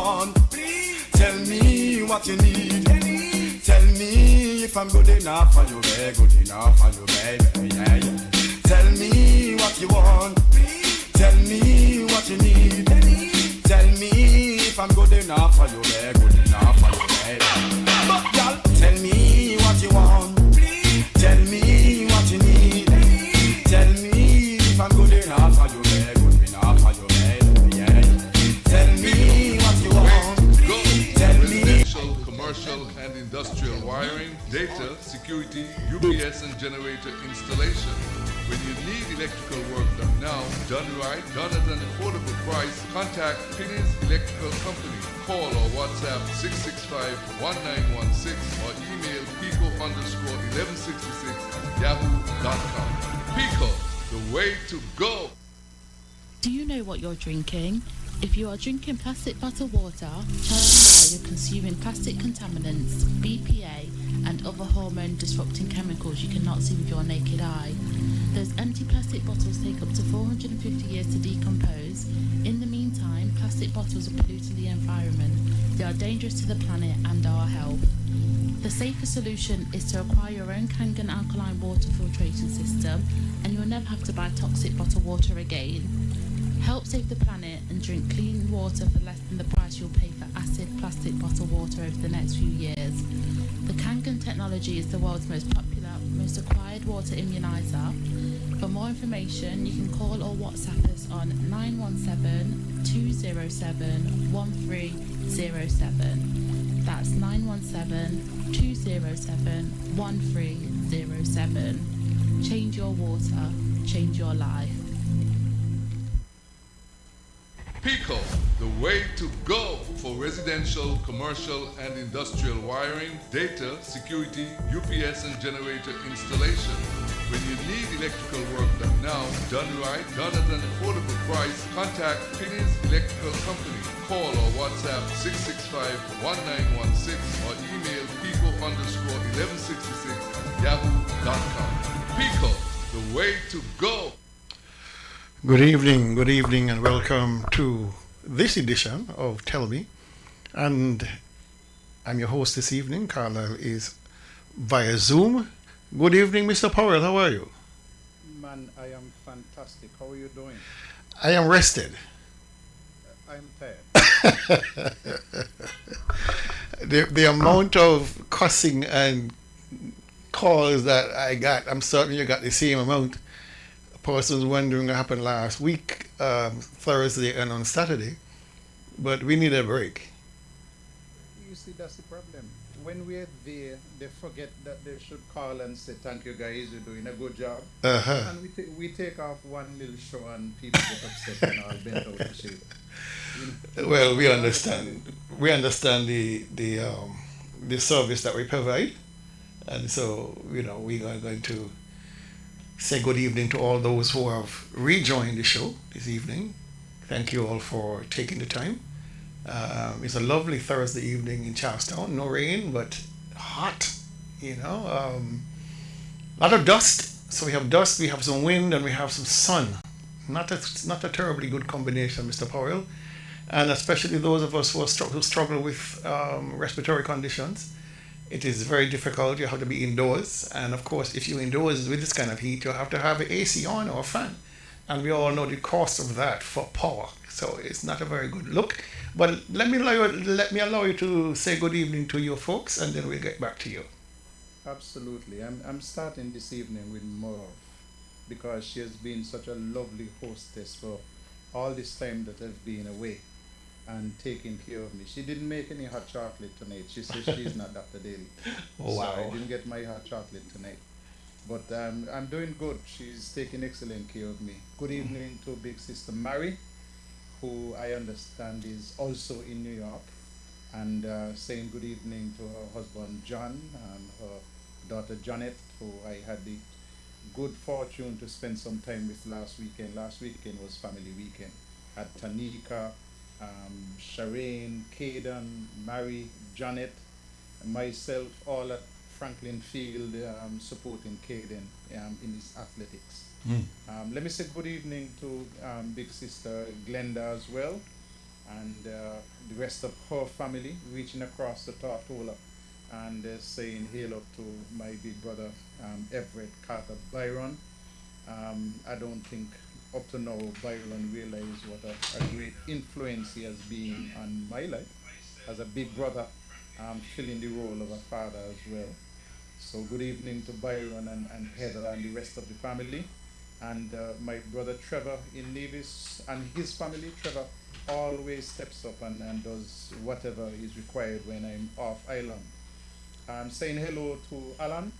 want. Tell me what you need. Tell me if I'm good enough for you, good enough for you, baby. Yeah, yeah. Tell me what you want. Tell me what you need. Tell me if I'm good enough for you, good enough for you, baby. But girl, tell me what you want. Tell me what you need. Tell me if I'm good enough for you, good enough for you, baby. Yeah, yeah. Tell me what you want. Tell me. Residential, commercial, and industrial wiring, data, security, UPS and generator installation. When you need electrical work done now, done right, done at an affordable price, contact Pinney's Electrical Company. Call or WhatsApp 665-1916 or email pico_1166@yahoo.com. Pico, the way to go. Do you know what you're drinking? If you are drinking plastic bottled water, chances are you're consuming plastic contaminants, BPA, and other hormone-disrupting chemicals you cannot see with your naked eye. Those empty plastic bottles take up to 450 years to decompose. In the meantime, plastic bottles are polluting the environment. They are dangerous to the planet and our health. The safer solution is to acquire your own Kangen alkaline water filtration system, and you'll never have to buy toxic bottled water again. Help save the planet and drink clean water for less than the price you'll pay for acid plastic bottled water over the next few years. The Kangen technology is the world's most popular, most acquired water immunizer. For more information, you can call or WhatsApp us on 917-207-1307. That's 917-207-1307. Change your water, change your life. Pico, the way to go for residential, commercial, and industrial wiring, data, security, UPS and generator installation. When you need electrical work done now, done right, done at an affordable price, contact Pinney's Electrical Company. Call or WhatsApp 665-1916 or email pico_1166@yahoo.com. Pico, the way to go. Good evening, and welcome to this edition of Tell Me. And I'm your host this evening. Carlisle is via Zoom. Good evening, Mr. Powell. How are you? Man, I am fantastic. How are you doing? I am rested. I'm tired. The amount of cussing and calls that I got, I'm certain you got the same amount. Persons wondering what happened last week, Thursday and on Saturday, but we need a break. You see, that's the problem. When we're there, they forget that they should call and say, "Thank you guys, you're doing a good job." And we take off one little show and people get upset and all bent out of shape. Well, we understand. We understand the service that we provide, and so we are going to say good evening to all those who have rejoined the show this evening. Thank you all for taking the time. It's a lovely Thursday evening in Charlestown. No rain, but hot. A lot of dust. So we have dust, we have some wind, and we have some sun. Not a terribly good combination, Mr. Powell. And especially those of us who struggle with respiratory conditions. It is very difficult. You have to be indoors, and of course, if you're indoors with this kind of heat, you have to have an AC on or a fan, and we all know the cost of that for power. So it's not a very good look. But let me allow you to say good evening to your folks, and then we'll get back to you. Absolutely. I'm starting this evening with Moro because she has been such a lovely hostess for all this time that I've been away and taking care of me. She didn't make any hot chocolate tonight. She says she's not Dr. Daly. Oh, wow. So I didn't get my hot chocolate tonight. But I'm doing good. She's taking excellent care of me. Good evening to big sister Mary, who I understand is also in New York, and saying good evening to her husband John and her daughter Janet, who I had the good fortune to spend some time with last weekend. Last weekend was family weekend. Had Tanika, Shireen, Caden, Mary, Janet, and myself, all at Franklin Field supporting Caden in his athletics. Let me say good evening to big sister Glenda as well, and the rest of her family, reaching across the Tortola and saying hello to my big brother Everett Carter Byron. I don't think up to now Byron realized what a great influence he has been on my life as a big brother, filling the role of a father as well. So good evening to Byron and Heather and the rest of the family. And my brother Trevor in Nevis and his family. Trevor always steps up and does whatever is required when I'm off island. I'm saying hello to Alan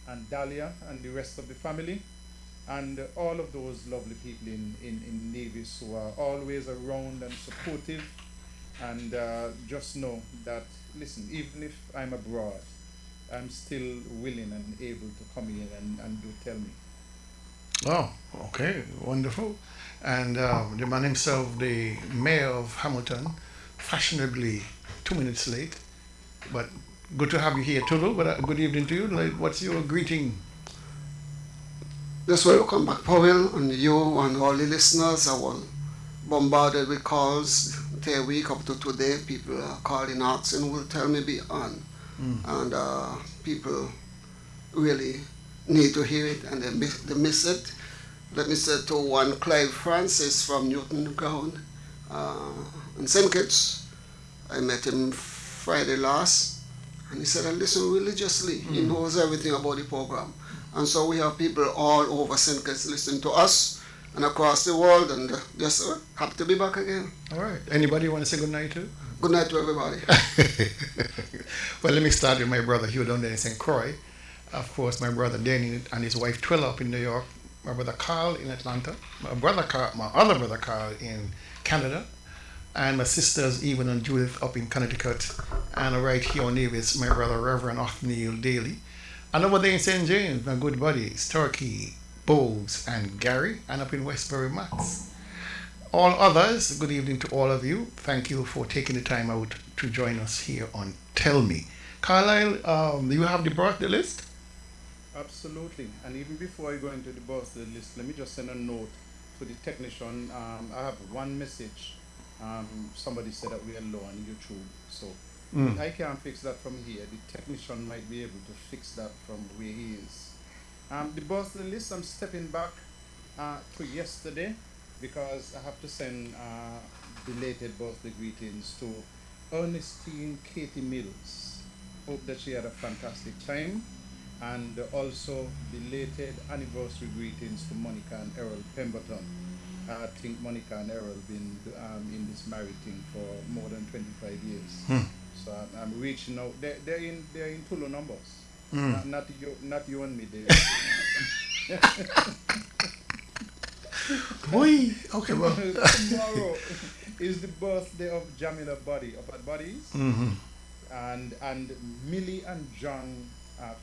and Dahlia and the rest of the family and all of those lovely people in Nevis who are always around and supportive. And just know that, listen, even if I'm abroad, I'm still willing and able to come in and do tell me. Oh, okay, wonderful. And the man himself, the mayor of Hamilton, fashionably 2 minutes late, but good to have you here, Tulu. But good evening to you. Like, what's your greeting? Just welcome back, Powell, and you and all the listeners. I was bombarded with calls day week up to today. People are calling, asking, will tell me be on. And people really need to hear it and they miss it. Let me say to one Clive Francis from Newton Ground in St. Kitts. I met him Friday last and he said I listen religiously. He knows everything about the program. And so we have people all over St. Kitts listening to us and across the world, and just happy to be back again. All right. Anybody want to say good night to? Good night to everybody. Well, let me start with my brother Hugh down there in St. Croix. Of course, my brother Danny and his wife Twilla up in New York. My brother Carl in Atlanta. My other brother Carl in Canada. And my sisters Evan and Judith up in Connecticut. And right here on Nevis, my brother Reverend Othniel Daly. And over there in St. James, my good buddies Turkey, Bowes, and Gary. And up in Westbury, Max. All others, good evening to all of you. Thank you for taking the time out to join us here on Tell Me. Carlisle, do you have the birthday list? Absolutely. And even before I go into the birthday list, let me just send a note to the technician. I have one message. Somebody said that we are low on YouTube. So I can't fix that from here. The technician might be able to fix that from where he is. The birthday list, I'm stepping back to yesterday, because I have to send belated birthday greetings to Ernestine Katie Mills. Hope that she had a fantastic time. And also belated anniversary greetings to Monica and Errol Pemberton. I think Monica and Errol been in this married thing for more than 25 years. So I'm reaching out. They're in Tulu numbers. Not you and me, Dave. Boy, okay, well. Tomorrow is the birthday of Jamila Buddy of Bad Buddies, and Millie and John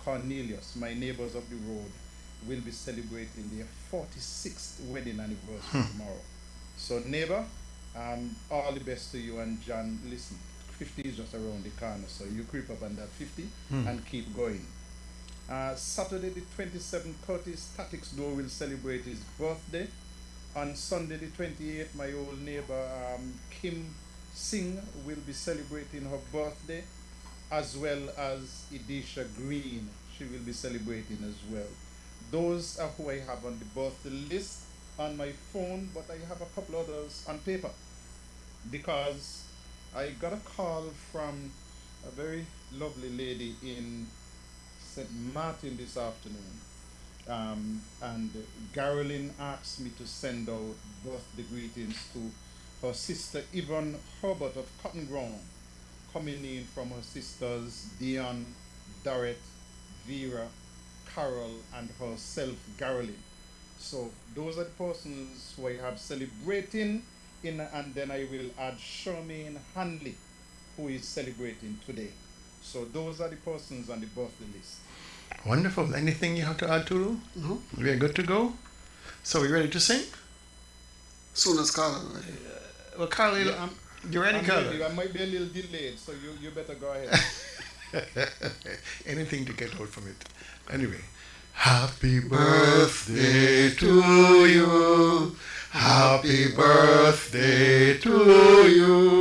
Cornelius, my neighbors up the road, will be celebrating their 46th wedding anniversary tomorrow. So neighbor, all the best to you and John. Listen, 50 is just around the corner, so you creep up on that 50 and keep going. Saturday the 27th, Curtis Statics Door will celebrate his birthday. On Sunday the 28th, my old neighbor Kim Singh will be celebrating her birthday, as well as Edisha Green. She will be celebrating as well. Those are who I have on the birthday list on my phone, but I have a couple others on paper, because I got a call from a very lovely lady in St. Martin this afternoon. And Garolyn asked me to send out birthday greetings to her sister Yvonne Herbert of Cotton Ground, coming in from her sisters Dion, Dorrit, Vera, Carol, and herself, Garolyn. So those are the persons who I have celebrating, and then I will add Charmaine Handley, who is celebrating today. So those are the persons on the birthday list. Wonderful. Anything you have to add, Tulu? No? We are good to go. So we ready to sing? Soon as Carla ready. Well, Carly, Yeah, you ready, I'm Carly? ready. I might be a little delayed, so you better go ahead. Anything to get out from it. Anyway. Happy birthday to you. Happy birthday to you.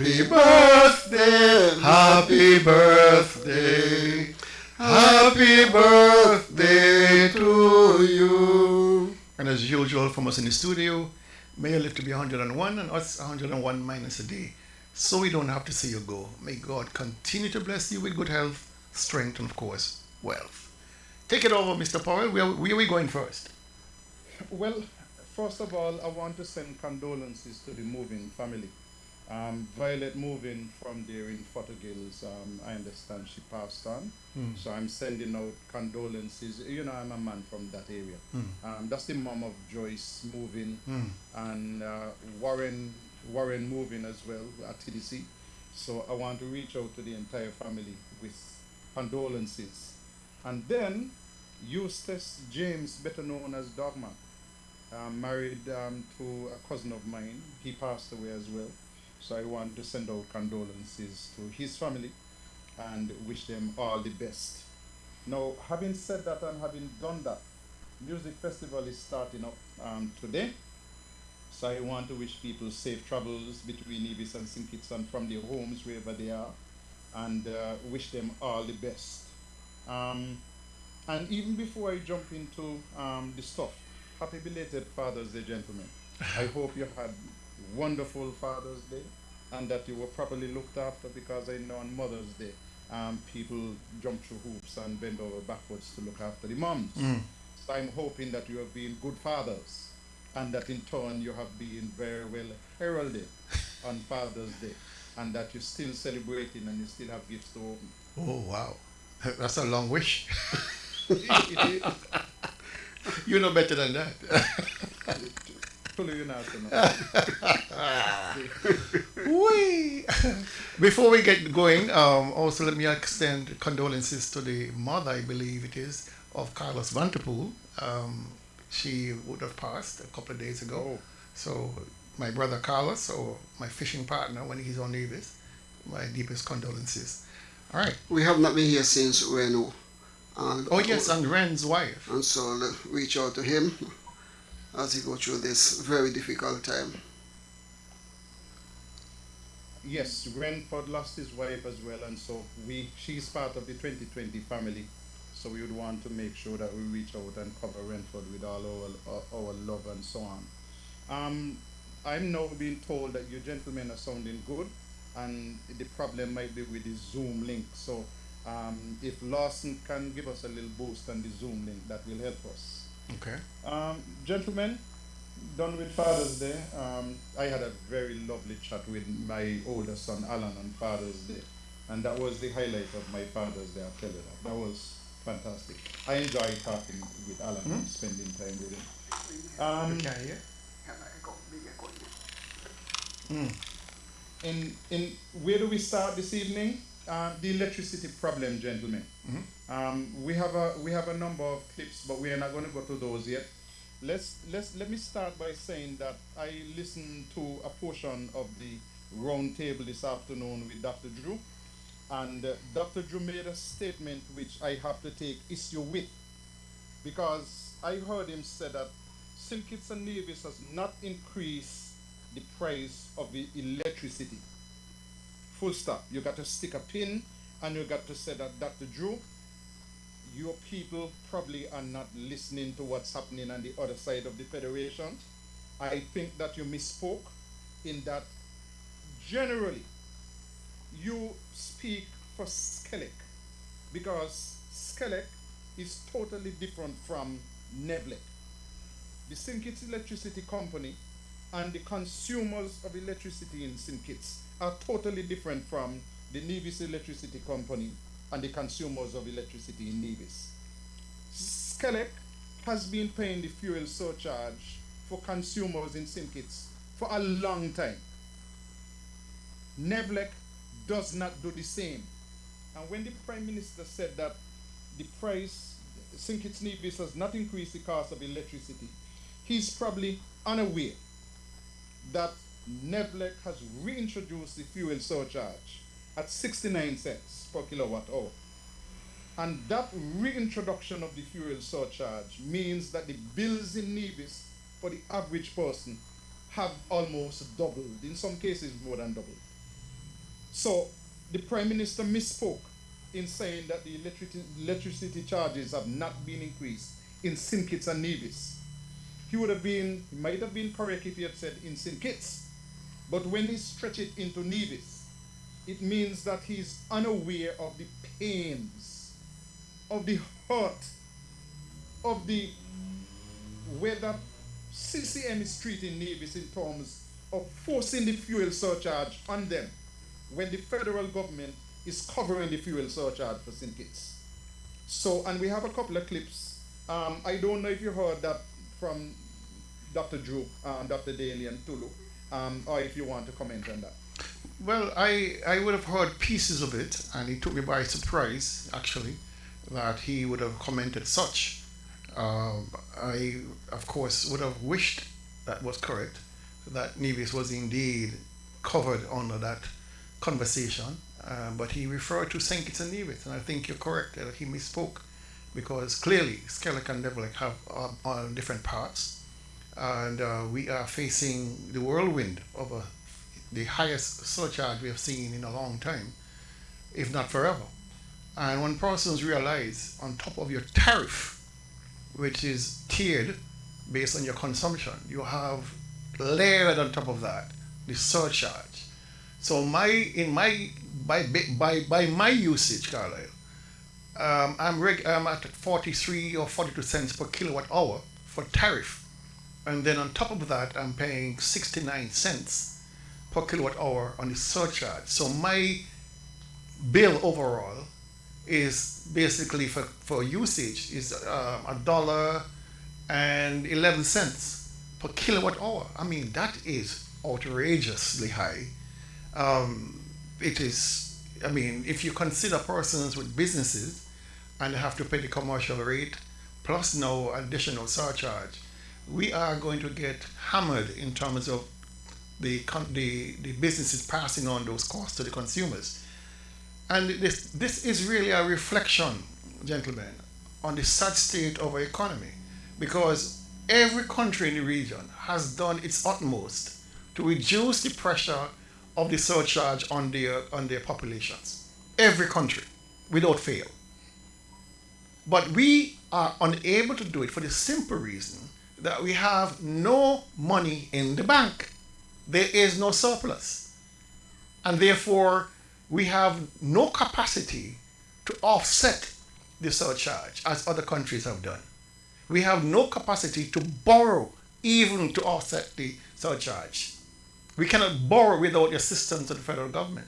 Happy birthday, happy birthday, happy birthday to you. And as usual from us in the studio, may you live to be 101 and us 101 minus a day, so we don't have to see you go. May God continue to bless you with good health, strength, and of course, wealth. Take it over, Mr. Powell. Where are we going first? Well, first of all, I want to send condolences to the Moving family. Violet Moving from there in Fottergills, I understand she passed on. So I'm sending out condolences. You know, I'm a man from that area. That's the mom of Joyce Moving and Warren Moving as well at TDC. So I want to reach out to the entire family with condolences. And then Eustace James, better known as Dogman, married to a cousin of mine. He passed away as well. So I want to send out condolences to his family and wish them all the best. Now, having said that and having done that, Music Festival is starting up today. So I want to wish people safe travels between Nevis and St. Kitts and from their homes, wherever they are, and wish them all the best. And even before I jump into the stuff, happy belated Father's Day, gentlemen. I hope you had wonderful Father's Day and that you were properly looked after, because I know on Mother's Day people jump through hoops and bend over backwards to look after the moms. So I'm hoping that you have been good fathers and that in turn you have been very well heralded on Father's Day and that you're still celebrating and you still have gifts to open. Oh, wow. That's a long wish. It is. You know better than that. Whee! Before we get going, also let me extend condolences to the mother, I believe it is, of Carlos Vanterpool. She would have passed a couple of days ago. So my brother Carlos, or my fishing partner when he's on Nevis, my deepest condolences. All right. We have not been here since Reno. Yes, and Ren's wife. And so let's reach out to him as he goes through this very difficult time. Yes, Renford lost his wife as well, and so she's part of the 2020 family. So we would want to make sure that we reach out and cover Renford with all our love and so on. I'm now being told that you gentlemen are sounding good, and the problem might be with the Zoom link. So if Lawson can give us a little boost on the Zoom link, that will help us. Okay. Gentlemen, done with Father's Day. I had a very lovely chat with my older son Alan on Father's Day, and that was the highlight of my Father's Day. I'll tell you that. That was fantastic. I enjoyed talking with Alan and spending time with him. In where do we start this evening? The electricity problem, gentlemen. We have a number of clips, but we are not going to go to those yet. Let me start by saying that I listened to a portion of the round table this afternoon with Dr. Drew, and Dr. Drew made a statement which I have to take issue with, because I heard him say that St. Kitts and Nevis has not increased the price of the electricity. Full stop. You got to stick a pin and you got to say that, Dr. Drew, your people probably are not listening to what's happening on the other side of the Federation. I think that you misspoke in that generally you speak for Skelec, because Skelec is totally different from Nevlec. The St. Kitts Electricity Company and the consumers of electricity in St. Kitts are totally different from the Nevis Electricity Company and the consumers of electricity in Nevis. Skelec has been paying the fuel surcharge for consumers in St. Kitts for a long time. Nevlec does not do the same. And when the Prime Minister said that the price, St. Kitts Nevis has not increased the cost of electricity, he's probably unaware that Nevlec has reintroduced the fuel surcharge at 69 cents per kilowatt hour. And that reintroduction of the fuel surcharge means that the bills in Nevis for the average person have almost doubled, in some cases more than doubled. So the Prime Minister misspoke in saying that the electricity charges have not been increased in St. Kitts and Nevis. He might have been correct if he had said in St. Kitts, but when he stretched it into Nevis, it means that he's unaware of the pains, of the hurt, of the way that CCM is treating Nevis in terms of forcing the fuel surcharge on them when the federal government is covering the fuel surcharge for St. Kitts. So, and we have a couple of clips. I don't know if you heard that from Dr. Drew, Dr. Daly and Tulu, or if you want to comment on that. Well, I would have heard pieces of it, and it took me by surprise, actually, that he would have commented such. I, of course, would have wished that was correct, that Nevis was indeed covered under that conversation, but he referred to St. Kitts and Nevis, and I think you're correct that he misspoke, because clearly Skellig and Devil have on different parts, and we are facing the whirlwind of the highest surcharge we have seen in a long time, if not forever. And when persons realize on top of your tariff, which is tiered based on your consumption, you have layered on top of that the surcharge. So by my usage, Carlisle, I'm at 43 or 42 cents per kilowatt hour for tariff, and then on top of that I'm paying 69 cents per kilowatt hour on the surcharge. So my bill overall is basically for usage is $1.11 per kilowatt hour. I mean, that is outrageously high. It is, I mean, if you consider persons with businesses and they have to pay the commercial rate plus no additional surcharge, we are going to get hammered in terms of the businesses passing on those costs to the consumers. And this is really a reflection, gentlemen, on the sad state of our economy, because every country in the region has done its utmost to reduce the pressure of the surcharge on their populations. Every country, without fail. But we are unable to do it for the simple reason that we have no money in the bank. There is no surplus. And therefore, we have no capacity to offset the surcharge as other countries have done. We have no capacity to borrow even to offset the surcharge. We cannot borrow without the assistance of the federal government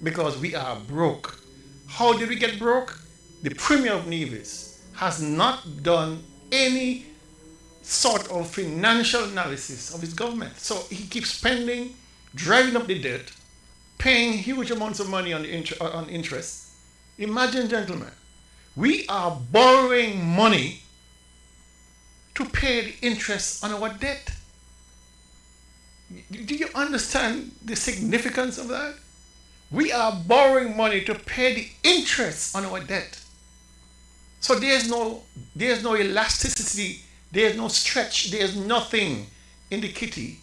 because we are broke. How did we get broke? The Premier of Nevis has not done any sort of financial analysis of his government. So he keeps spending, driving up the debt, paying huge amounts of money on interest. Imagine, gentlemen, we are borrowing money to pay the interest on our debt. Do you understand the significance of that? We are borrowing money to pay the interest on our debt. So there's no elasticity, there's no stretch, there's nothing in the kitty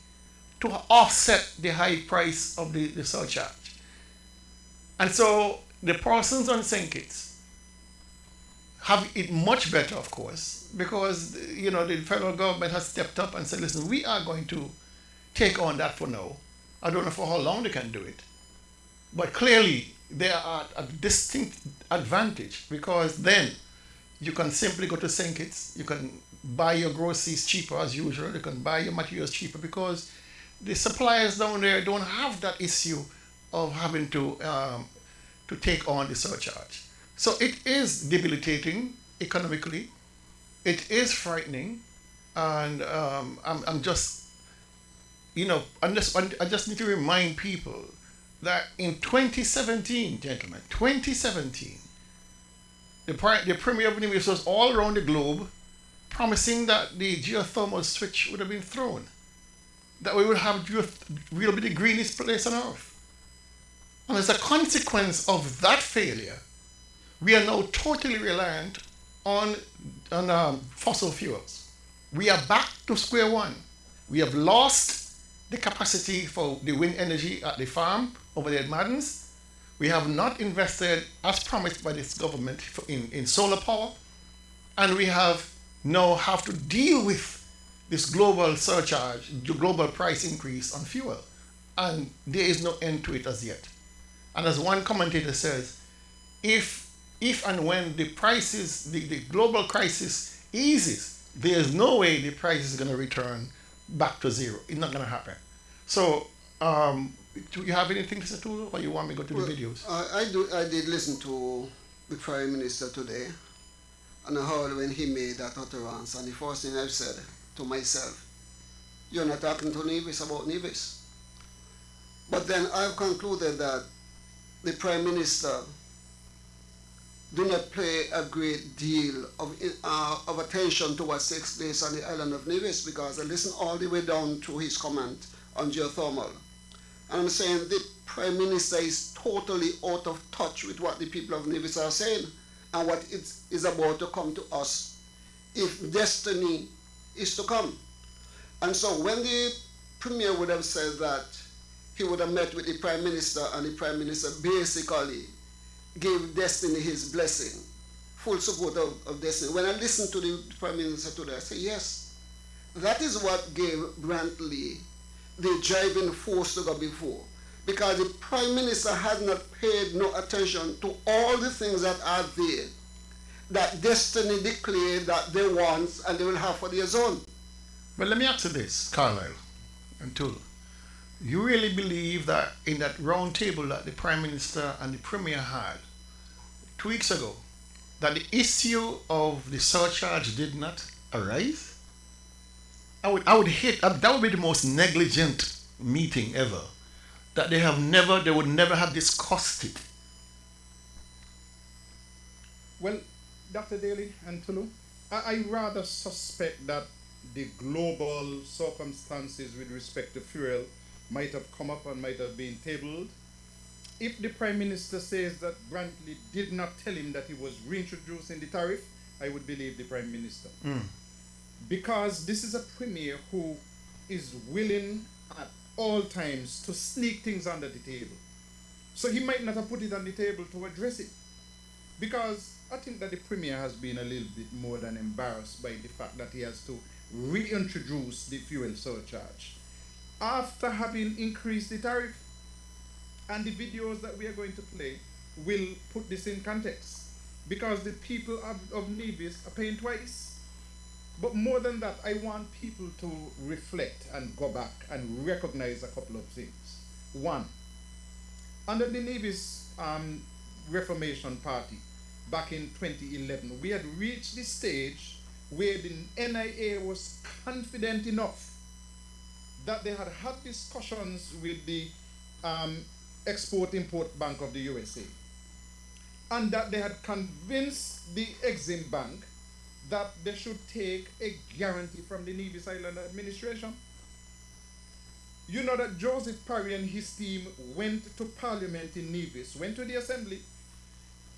to offset the high price of the surcharge. And so the persons on St. Kitts have it much better, of course, because the federal government has stepped up and said, listen, we are going to take on that for now. I don't know for how long they can do it. But clearly, they are at a distinct advantage because then you can simply go to St. Kitts, you can buy your groceries cheaper as usual, you can buy your materials cheaper because the suppliers down there don't have that issue of having to take on the surcharge. So it is debilitating economically, it is frightening, and I just need to remind people that in 2017, gentlemen, 2017, the Premier of Nevis was all around the globe promising that the geothermal switch would have been thrown, that we would have will be the greenest place on earth. And as a consequence of that failure, we are now totally reliant on fossil fuels. We are back to square one. We have lost the capacity for the wind energy at the farm. over there at Maddens. We have not invested as promised by this government in solar power, and we have to deal with this global surcharge, the global price increase on fuel, and there is no end to it as yet. And as one commentator says, if and when the global crisis eases, there is no way the price is going to return back to zero. It's not going to happen. So, do you have anything to say to, or you want me to go to the videos? I did listen to the Prime Minister today, and I heard when he made that utterance, and the first thing I've said to myself, you're not talking to Nevis about Nevis. But then I've concluded that the Prime Minister do not pay a great deal of attention to what takes place on the island of Nevis, because I listened all the way down to his comment on geothermal. And I'm saying the Prime Minister is totally out of touch with what the people of Nevis are saying and what it is about to come to us if destiny is to come. And so when the Premier would have said that he would have met with the Prime Minister, and the Prime Minister basically gave destiny his blessing, full support of destiny. When I listened to the Prime Minister today, I said, yes, that is what gave Brantley the driving force to go before. Because the Prime Minister had not paid no attention to all the things that are there, that destiny declared that they want and they will have for their zone. Well, let me ask you this, Carlisle and Tula. You really believe that in that round table that the Prime Minister and the Premier had 2 weeks ago, that the issue of the surcharge did not arise? I would hate that. Would be the most negligent meeting ever. That they would never have discussed it. Well, Dr. Daly and Tulu, I rather suspect that the global circumstances with respect to fuel might have come up and might have been tabled. If the Prime Minister says that Brantley did not tell him that he was reintroducing the tariff, I would believe the Prime Minister. Because this is a Premier who is willing at all times to sneak things under the table. So he might not have put it on the table to address it. Because I think that the Premier has been a little bit more than embarrassed by the fact that he has to reintroduce the fuel surcharge after having increased the tariff. And the videos that we are going to play will put this in context, because the people of Nevis are paying twice. But more than that, I want people to reflect and go back and recognize a couple of things. One, under the Nevis Reformation Party back in 2011, we had reached the stage where the NIA was confident enough that they had had discussions with the Export-Import Bank of the USA, and that they had convinced the Exim Bank that they should take a guarantee from the Nevis Island administration. You know that Joseph Parry and his team went to Parliament in Nevis, went to the Assembly,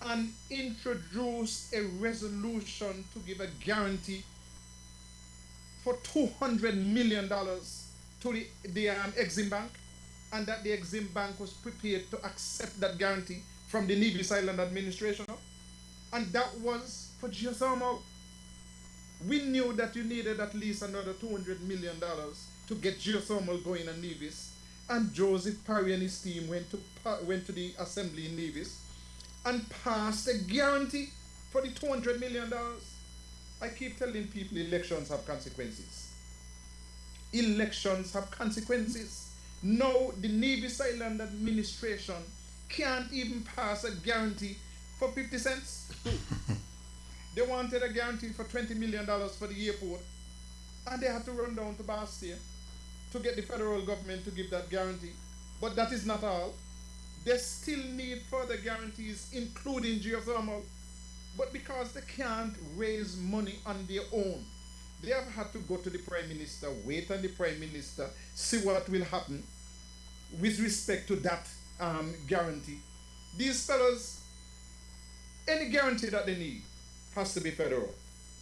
and introduced a resolution to give a guarantee for $200 million to the Exim Bank, and that the Exim Bank was prepared to accept that guarantee from the Nevis Island administration. And that was for geothermal. We knew that you needed at least another $200 million to get geothermal going in Nevis. And Joseph Parry and his team went to the Assembly in Nevis and passed a guarantee for the $200 million. I keep telling people elections have consequences. Elections have consequences. Now the Nevis Island administration can't even pass a guarantee for 50 cents. They wanted a guarantee for $20 million for the airport, and they had to run down to Bastia to get the federal government to give that guarantee. But that is not all. They still need further guarantees, including geothermal. But because they can't raise money on their own, they have had to go to the Prime Minister, wait on the Prime Minister, see what will happen with respect to that guarantee. These fellows, any guarantee that they need has to be federal,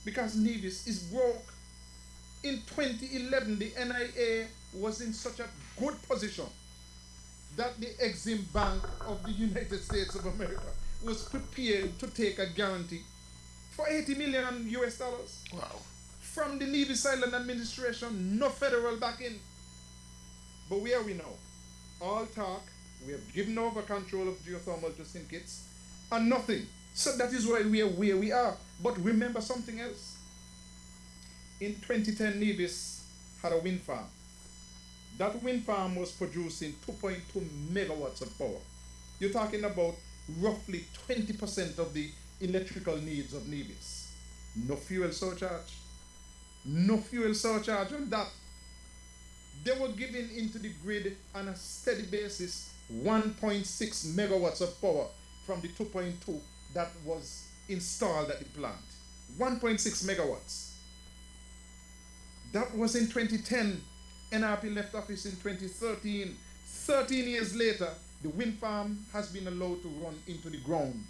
because Nevis is broke. In 2011, the NIA was in such a good position that the Exim Bank of the United States of America was prepared to take a guarantee for 80 million US dollars. Wow. From the Nevis Island administration, no federal backing. But where are we now? All talk, we have given over control of geothermal to St. Kitts, and nothing. So that is why we are where we are. But remember something else. In 2010, Nevis had a wind farm. That wind farm was producing 2.2 megawatts of power. You're talking about roughly 20% of the electrical needs of Nevis. No fuel surcharge. No fuel surcharge on that. They were giving into the grid on a steady basis 1.6 megawatts of power from the 2.2 that was installed at the plant. 1.6 megawatts. That was in 2010. NRP left office in 2013. 13 years later, the wind farm has been allowed to run into the ground.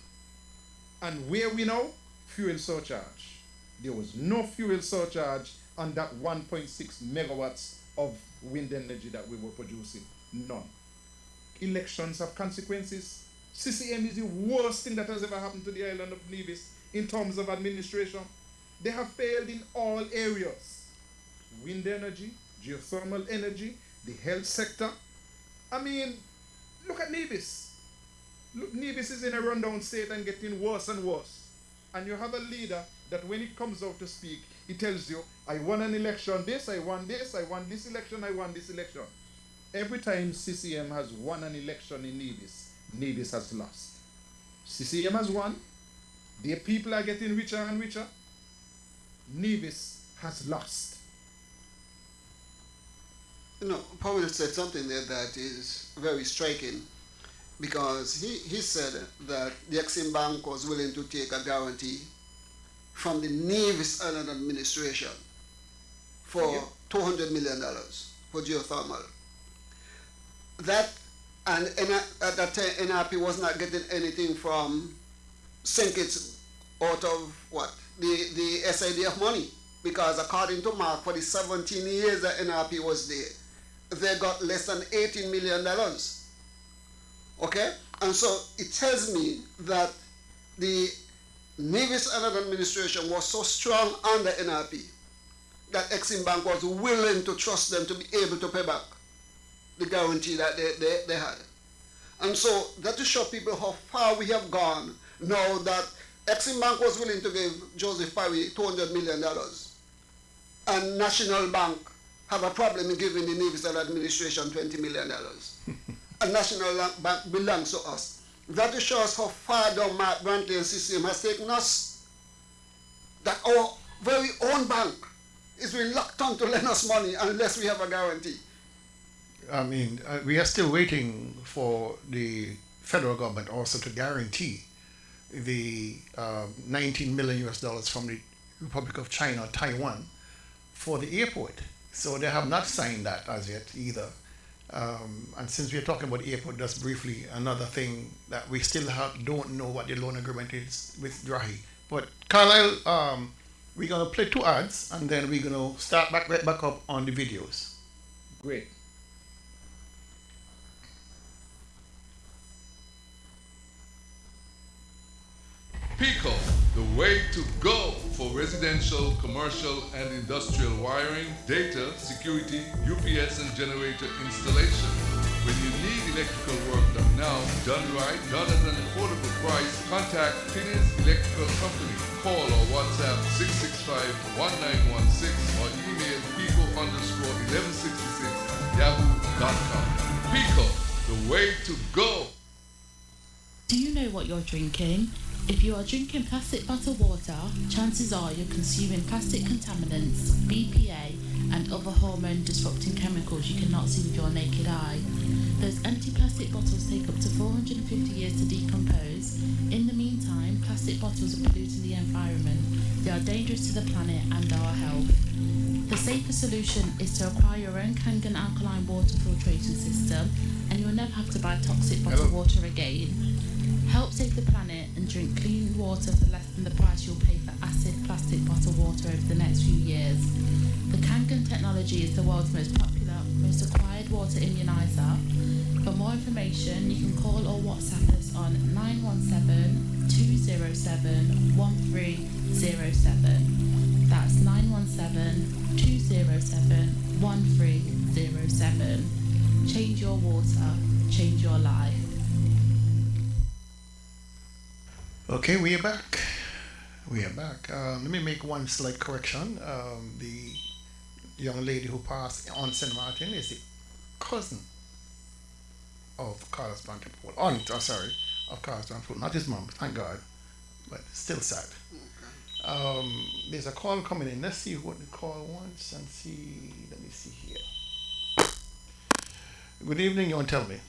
And where we know? Fuel surcharge. There was no fuel surcharge on that 1.6 megawatts of wind energy that we were producing. None. Elections have consequences. CCM is the worst thing that has ever happened to the island of Nevis in terms of administration. They have failed in all areas. Wind energy, geothermal energy, the health sector. I mean, look at Nevis. Look, Nevis is in a rundown state and getting worse and worse. And you have a leader that when he comes out to speak, he tells you, I won an election this, I won this, I won this election, I won this election. Every time CCM has won an election in Nevis, Nevis has lost. CCM has won. Their people are getting richer and richer. Nevis has lost. You know, Powell said something there that is very striking, because he said that the Exim Bank was willing to take a guarantee from the Nevis Island administration for $200 million for geothermal. That, and at that time NRP was not getting anything from St. Kitts out of what? The SIDF money. Because according to Mark, for the 17 years that NRP was there, they got less than $18 million. Okay? And so it tells me that the Nevis Island administration was so strong under NRP that Exim Bank was willing to trust them to be able to pay back the guarantee that they had. And so that to show people how far we have gone now that Exim Bank was willing to give Joseph Parry $200 million. And National Bank have a problem in giving the Nevis Island administration $20 million. And National Bank belongs to us. That shows how far down Mark Brantley and CCM has taken us. That our very own bank is reluctant to lend us money unless we have a guarantee. I mean, we are still waiting for the federal government also to guarantee the $19 million US from the Republic of China, Taiwan, for the airport. So they have not signed that as yet either. And since we're talking about the airport, just briefly, another thing that we still don't know what the loan agreement is with Drahi. But Carlisle, we're going to play 2 ads and then we're going to start right back up on the videos. Great. PICO, the way to go for residential, commercial, and industrial wiring, data, security, UPS, and generator installation. When you need electrical work done now, done right, done at an affordable price, contact Finney's Electrical Company. Call or WhatsApp 665-1916 or email pico_1166@yahoo.com. PICO, the way to go. Do you know what you're drinking? If you are drinking plastic bottled water, chances are you're consuming plastic contaminants, BPA, and other hormone-disrupting chemicals you cannot see with your naked eye. Those empty plastic bottles take up to 450 years to decompose. In the meantime, plastic bottles are polluting the environment. They are dangerous to the planet and our health. The safer solution is to acquire your own Kangen alkaline water filtration system, and you'll never have to buy toxic bottled water again. Help save the planet and drink clean water for less than the price you'll pay for acid plastic bottled water over the next few years. The Kangen technology is the world's most popular Nebulizer most acquired water immunizer. For more information, you can call or WhatsApp us on 917-207-1307. That's 917-207-1307. Change your water, change your life. Okay, we are back. We are back. Let me make one slight correction. The young lady who passed on St. Martin is the cousin of Carlos Van Keppel. Of Carlos Van Keppel. Not his mom, thank God. But still sad. There's a call coming in. Let's see what the call wants and see. Let me see here. Good evening, you want to tell me?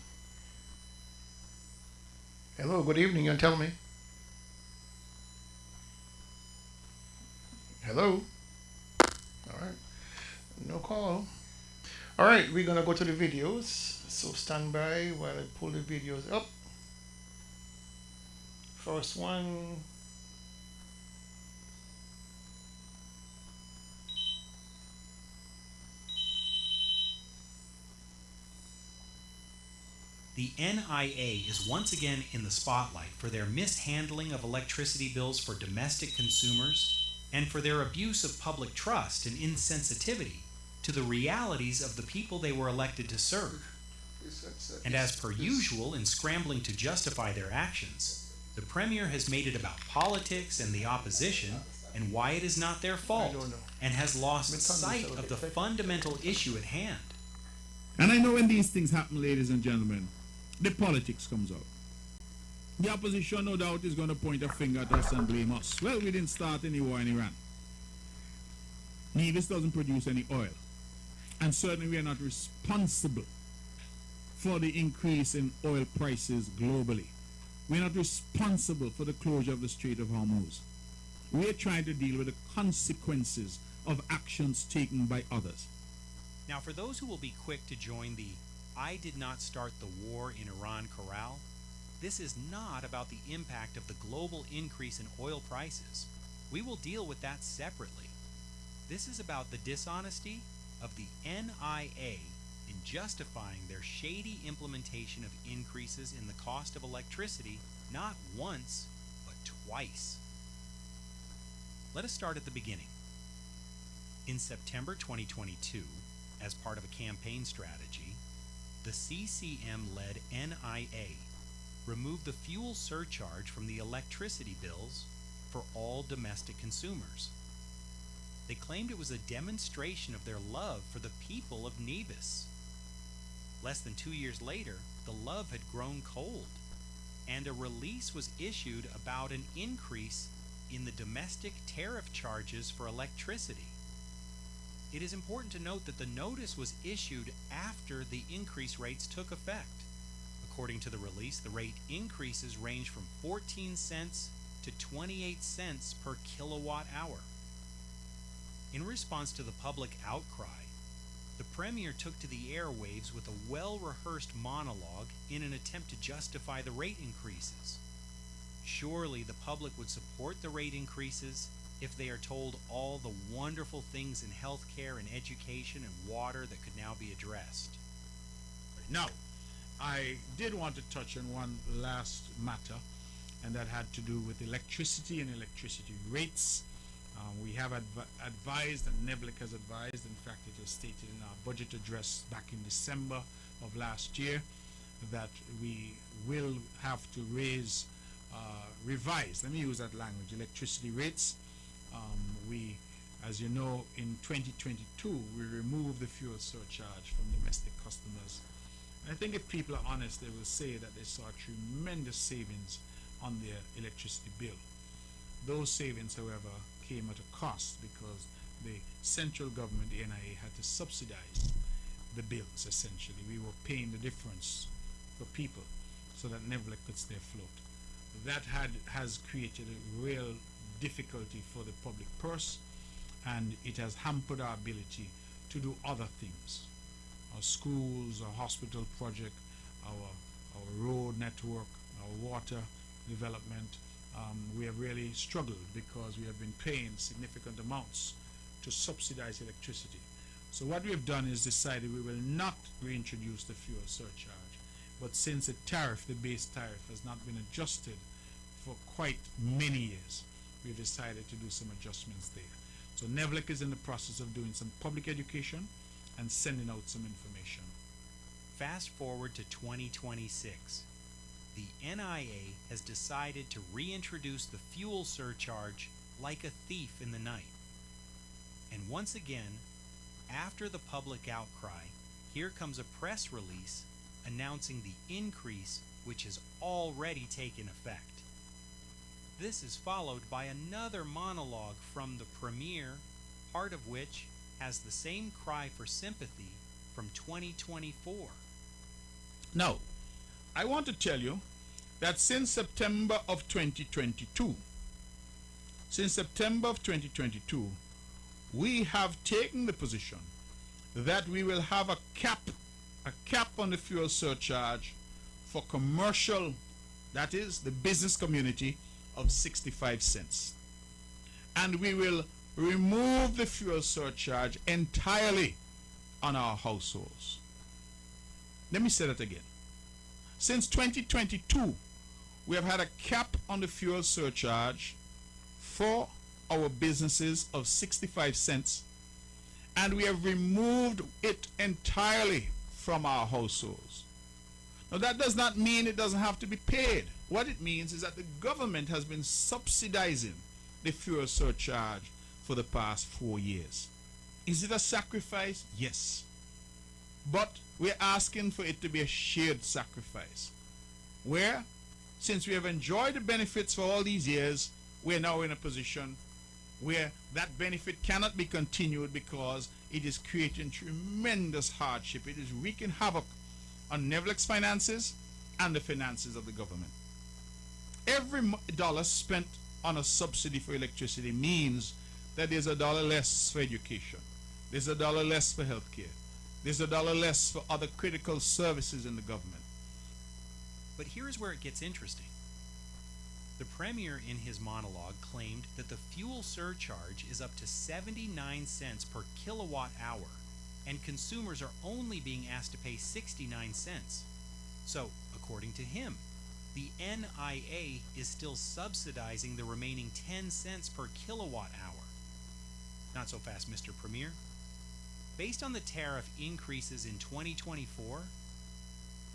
Hello, good evening, you want to tell me? Hello? All right. No call. All right, we're going to go to the videos. So stand by while I pull the videos up. First one. The NIA is once again in the spotlight for their mishandling of electricity bills for domestic consumers and for their abuse of public trust and insensitivity to the realities of the people they were elected to serve. And as per usual, in scrambling to justify their actions, the Premier has made it about politics and the opposition and why it is not their fault, and has lost sight of the fundamental issue at hand. And I know when these things happen, ladies and gentlemen, the politics comes out. The opposition, no doubt, is going to point a finger at us and blame us. Well, we didn't start any war in Iran. Nevis doesn't produce any oil. And certainly we are not responsible for the increase in oil prices globally. We're not responsible for the closure of the Strait of Hormuz. We're trying to deal with the consequences of actions taken by others. Now, for those who will be quick to join the "I did not start the war in Iran" corral, this is not about the impact of the global increase in oil prices. We will deal with that separately. This is about the dishonesty of the NIA in justifying their shady implementation of increases in the cost of electricity not once, but twice. Let us start at the beginning. In September 2022, as part of a campaign strategy, the CCM-led NIA removed the fuel surcharge from the electricity bills for all domestic consumers. They claimed it was a demonstration of their love for the people of Nevis. Less than 2 years later, the love had grown cold, and a release was issued about an increase in the domestic tariff charges for electricity. It is important to note that the notice was issued after the increase rates took effect. According to the release, the rate increases range from 14 cents to 28 cents per kilowatt hour. In response to the public outcry, the Premier took to the airwaves with a well-rehearsed monologue in an attempt to justify the rate increases. Surely the public would support the rate increases if they are told all the wonderful things in healthcare and education and water that could now be addressed. Now, I did want to touch on one last matter, and that had to do with electricity and electricity rates. We have advised, and NEBLIC has advised, in fact it was stated in our budget address back in December of last year, that we will have to revise, let me use that language, electricity rates. We, as you know, in 2022, we removed the fuel surcharge from domestic customers. And I think if people are honest, they will say that they saw tremendous savings on their electricity bill. Those savings, however, came at a cost because the central government, the NIA, had to subsidize the bills, essentially. We were paying the difference for people so that NEVLEC could stay afloat. That has created a real difficulty for the public purse, and it has hampered our ability to do other things. Our schools, our hospital project, our road network, our water development. We have really struggled because we have been paying significant amounts to subsidize electricity. So what we've done is decided we will not reintroduce the fuel surcharge. But since the tariff, the base tariff, has not been adjusted for quite many years, we've decided to do some adjustments there. So NEVLEC is in the process of doing some public education and sending out some information. Fast forward to 2026. The NIA has decided to reintroduce the fuel surcharge like a thief in the night. And once again, after the public outcry, here comes a press release announcing the increase which has already taken effect. This is followed by another monologue from the Premier, part of which has the same cry for sympathy from 2024. Now, I want to tell you that since September of 2022, we have taken the position that we will have a cap on the fuel surcharge for commercial, that is the business community, of 65 cents. And we will remove the fuel surcharge entirely on our households. Let me say that again. Since 2022, we have had a cap on the fuel surcharge for our businesses of 65 cents, and we have removed it entirely from our households. Now, that does not mean it doesn't have to be paid. What it means is that the government has been subsidizing the fuel surcharge for the past 4 years. Is it a sacrifice? Yes. But we're asking for it to be a shared sacrifice, where, since we have enjoyed the benefits for all these years, we're now in a position where that benefit cannot be continued because it is creating tremendous hardship. It is wreaking havoc on NEVLEC's finances and the finances of the government. Every dollar spent on a subsidy for electricity means that there's a dollar less for education, there's a dollar less for healthcare, there's a dollar less for other critical services in the government. But here's where it gets interesting. The Premier in his monologue claimed that the fuel surcharge is up to 79 cents per kilowatt hour, and consumers are only being asked to pay 69 cents. So, according to him, the NIA is still subsidizing the remaining 10 cents per kilowatt hour. Not so fast, Mr. Premier. Based on the tariff increases in 2024,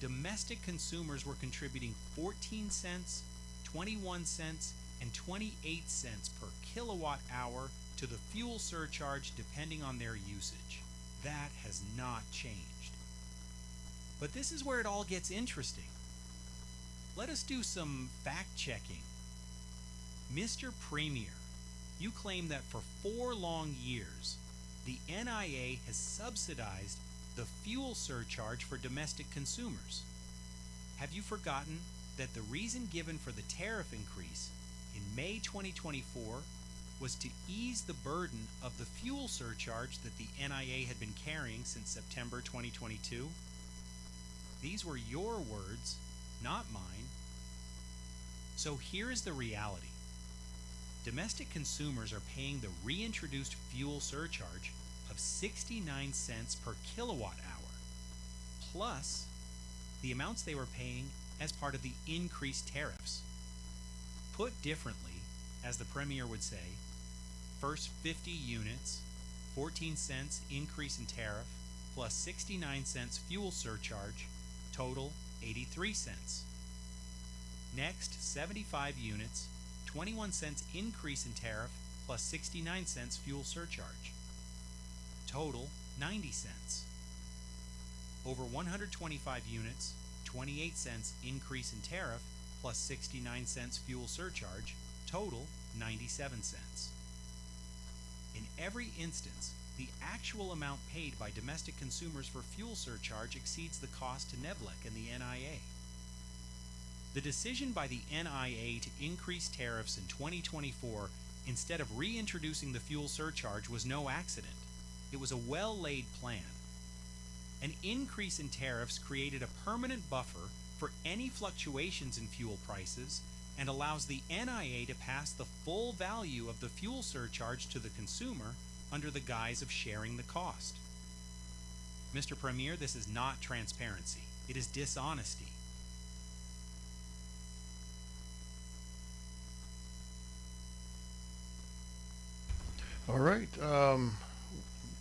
domestic consumers were contributing 14 cents, 21 cents, and 28 cents per kilowatt hour to the fuel surcharge depending on their usage. That has not changed. But this is where it all gets interesting. Let us do some fact-checking. Mr. Premier, you claim that for 4 long years, the NIA has subsidized the fuel surcharge for domestic consumers. Have you forgotten that the reason given for the tariff increase in May 2024 was to ease the burden of the fuel surcharge that the NIA had been carrying since September 2022? These were your words, not mine. So here is the reality. Domestic consumers are paying the reintroduced fuel surcharge of 69 cents per kilowatt hour, plus the amounts they were paying as part of the increased tariffs. Put differently, as the Premier would say, first 50 units, 14 cents increase in tariff, plus 69 cents fuel surcharge, total 83 cents. Next, 75 units, 21 cents increase in tariff, plus 69 cents fuel surcharge, total 90 cents. Over 125 units, 28 cents increase in tariff, plus 69 cents fuel surcharge, total 97 cents. In every instance, the actual amount paid by domestic consumers for fuel surcharge exceeds the cost to NEVLEC and the NIA. The decision by the NIA to increase tariffs in 2024 instead of reintroducing the fuel surcharge was no accident. It was a well-laid plan. An increase in tariffs created a permanent buffer for any fluctuations in fuel prices and allows the NIA to pass the full value of the fuel surcharge to the consumer under the guise of sharing the cost. Mr. Premier, this is not transparency. It is dishonesty. All right.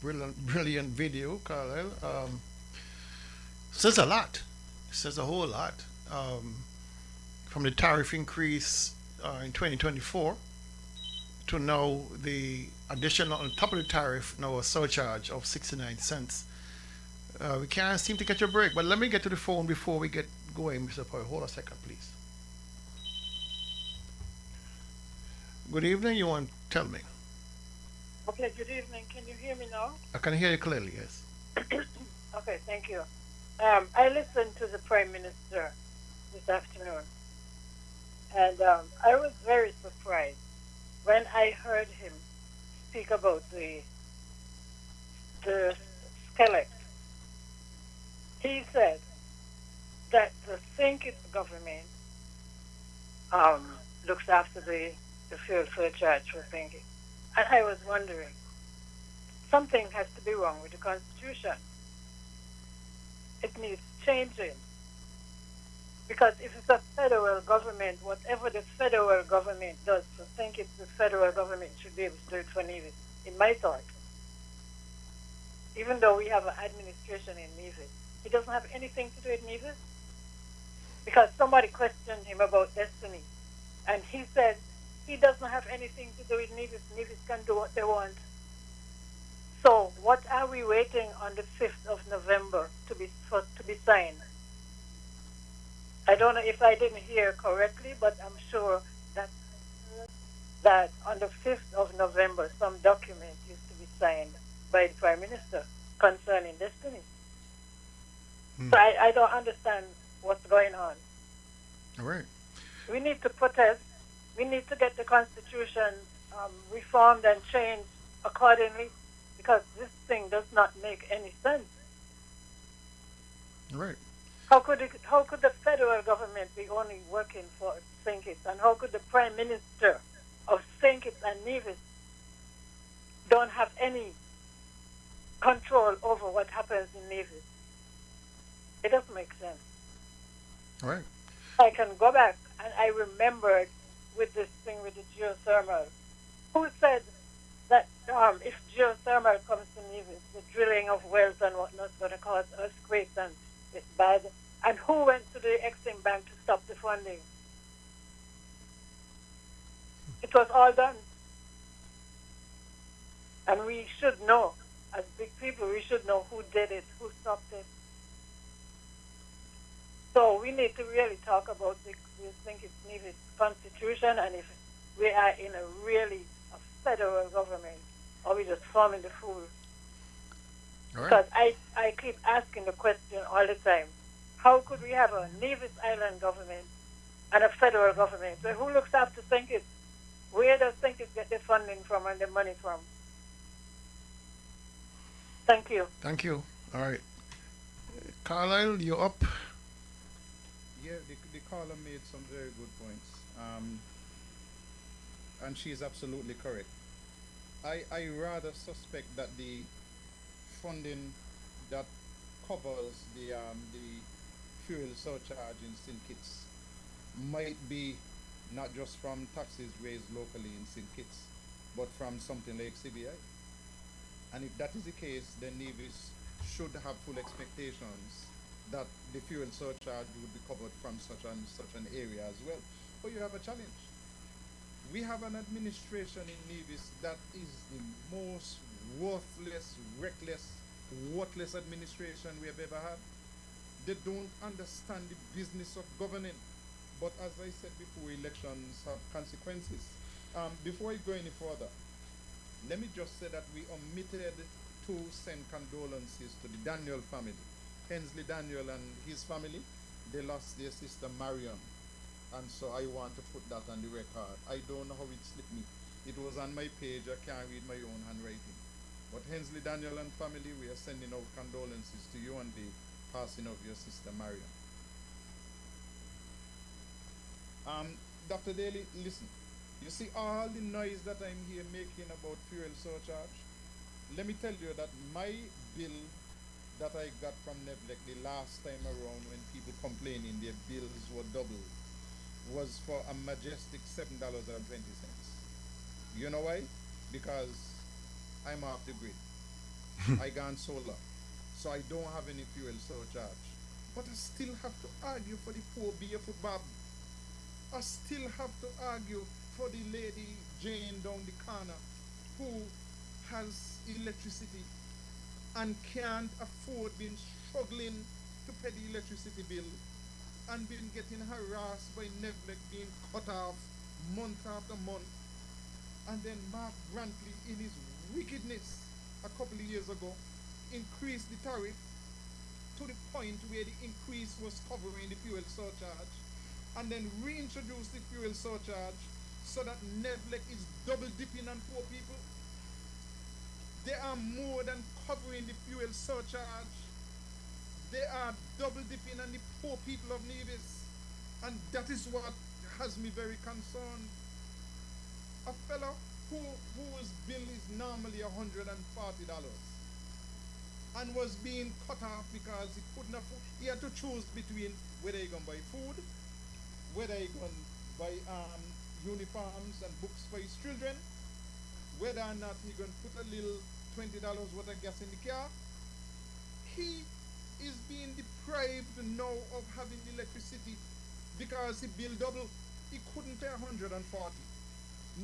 Brilliant video, Carlisle. Says a lot. Says a whole lot. From the tariff increase in 2024 to now the additional on top of the tariff, now a surcharge of 69 cents. We can't seem to catch a break, but let me get to the phone before we get going, Mr. Powell. Hold a second, please. Good evening. You want to tell me? Okay, good evening. Can you hear me now? I can hear you clearly, yes. Okay, thank you. I listened to the Prime Minister this afternoon, and I was very surprised when I heard him speak about the skeleton. He said that the Sinkit government looks after the fuel surcharge for Sinkit. And I was wondering, something has to be wrong with the Constitution. It needs changing. Because if it's a federal government, whatever the federal government does for Sinkit, the federal government should be able to do it for Nevis, in my thought. Even though we have an administration in Nevis, he doesn't have anything to do with Nevis. Because somebody questioned him about destiny, and he said he doesn't have anything to do with Nevis. Nevis can do what they want. So what are we waiting on the 5th of November to be signed? I don't know if I didn't hear correctly, but I'm sure that on the 5th of November some document is to be signed by the Prime Minister concerning destiny. So I don't understand what's going on. All right. We need to protest. We need to get the Constitution reformed and changed accordingly, because this thing does not make any sense. All right. How could the federal government be only working for St. Kitts, and how could the Prime Minister of St. Kitts and Nevis don't have any control over what happens in Nevis? It doesn't make sense. All right. I can go back, and I remembered with this thing with the geothermal. Who said that if geothermal comes to Nevis, the drilling of wells and whatnot is going to cause earthquakes and it's bad? And who went to the Exim Bank to stop the funding? It was all done. And we should know, as big people, we should know who did it, who stopped it. So we need to really talk about the Nevis Constitution, and if we are in a federal government, or we just forming the fool. All right. Because I keep asking the question all the time, how could we have a Nevis Island government and a federal government? So who looks after St. Kitts? Where does St. Kitts get the funding from and the money from? Thank you. Thank you. All right. Carlisle, you're up. Yeah, the caller made some very good points. And she is absolutely correct. I rather suspect that the funding that covers the fuel surcharge in St. Kitts might be not just from taxes raised locally in St. Kitts, but from something like CBI. And if that is the case, then Nevis should have full expectations that the fuel surcharge would be covered from such an area as well. But you have a challenge. We have an administration in Nevis that is the most worthless, reckless, worthless administration we have ever had. They don't understand the business of governing. But as I said before, elections have consequences. Before I go any further, let me just say that we omitted to send condolences to the Daniel family. Hensley Daniel and his family, they lost their sister Marion. And so I want to put that on the record. I don't know how it slipped me. It was on my page, I can't read my own handwriting. But Hensley Daniel and family, we are sending out condolences to you on the passing of your sister Marion. Dr. Daly, listen. You see all the noise that I'm here making about fuel surcharge? Let me tell you that my bill that I got from Nevlec the last time around when people complaining their bills were doubled was for a majestic $7.20. You know why? Because I'm off the grid. I gone solar. So I don't have any fuel surcharge. But I still have to argue for the poor barefoot Bob. I still have to argue for the lady Jane down the corner who has electricity and can't afford, been struggling to pay the electricity bill and been getting harassed by Nevlec being cut off month after month. And then Mark Brantley, in his wickedness a couple of years ago, increased the tariff to the point where the increase was covering the fuel surcharge, and then reintroduced the fuel surcharge so that Nevlec is double dipping on poor people. They are more than covering the fuel surcharge. They are double dipping on the poor people of Nevis. And that is what has me very concerned. A fellow whose bill is normally $140 and was being cut off because he couldn't afford. He had to choose between whether he gonna buy food, whether he gonna buy uniforms and books for his children, whether or not he gonna put a little $20 worth of gas in the car. He is being deprived now of having electricity because he bill double. He couldn't pay 140.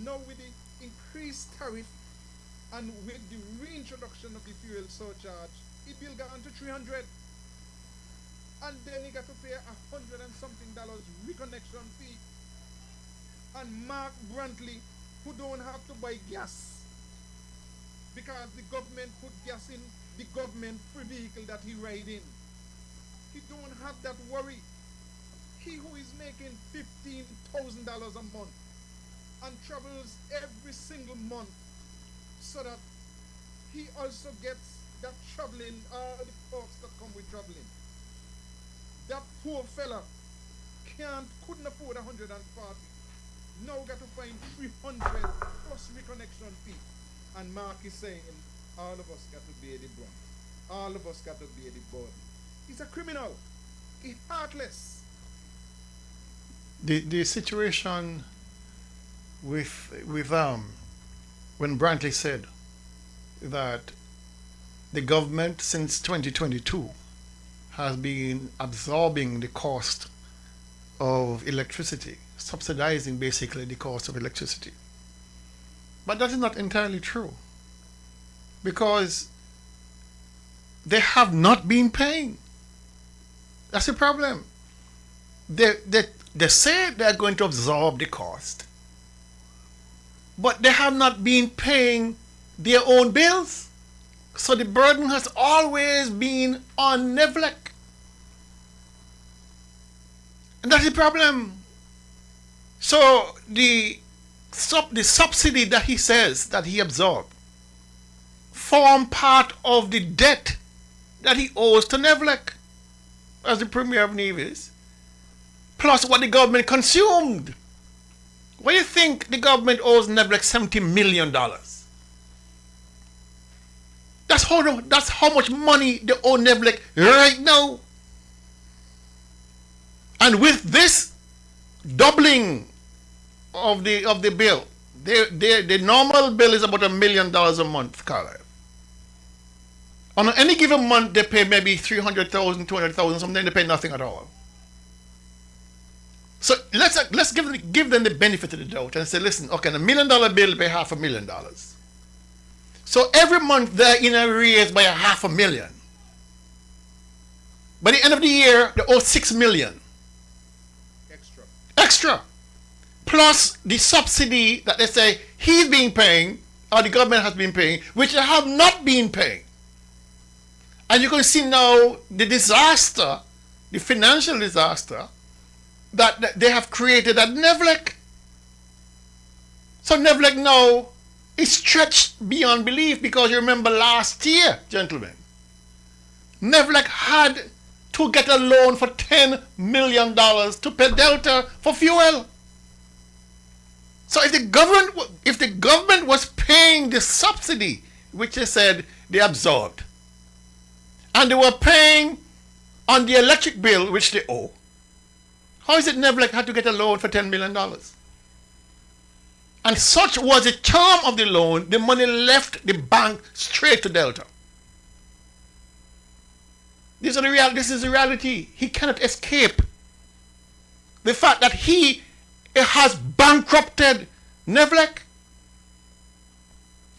Now with the increased tariff and with the reintroduction of the fuel surcharge, he bill got to 300. And then he got to pay $100 and something reconnection fee. And Mark Brantley, who don't have to buy gas because the government put gas in the government free vehicle that he ride in. He don't have that worry. He who is making $15,000 a month and travels every single month so that he also gets that traveling, all the perks that come with traveling. That poor fella couldn't afford 140. Now got to find 300 plus reconnection fee. And Mark is saying, all of us got to bear the brunt. All of us got to bear the burden. He's a criminal. He's heartless. The situation with when Brantley said that the government since 2022 has been absorbing the cost of electricity, subsidizing basically the cost of electricity. But that is not entirely true, because they have not been paying. That's the problem. They say they're going to absorb the cost, but they have not been paying their own bills. So the burden has always been on Nevlec. And that's the problem. So the subsidy that he says that he absorbed form part of the debt that he owes to Nevlec as the Premier of Nevis, plus what the government consumed. What do you think the government owes Nevlec? $70 million. That's how much money they owe Nevlec right now. And with this doubling of the bill, the normal bill is about $1 million a month, Carlisle. On any given month, they pay maybe $300,000, $200,000, sometimes they pay nothing at all. So let's give them the benefit of the doubt and say, listen, okay, a $1 million bill pay $500,000. So every month they're in arrears by $500,000. By the end of the year, they owe $6 million. Extra. Plus the subsidy that they say he's been paying, or the government has been paying, which they have not been paying. And you can see now the disaster, the financial disaster that they have created at Nevlec. So Nevlec now is stretched beyond belief, because you remember last year, gentlemen, Nevlec had to get a loan for $10 million to pay Delta for fuel. So if the government was paying the subsidy, which they said they absorbed, and they were paying on the electric bill which they owe, how is it Nevlec had to get a loan for $10 million? And such was the term of the loan, the money left the bank straight to Delta. This is the reality. He cannot escape the fact that he has bankrupted Nevlec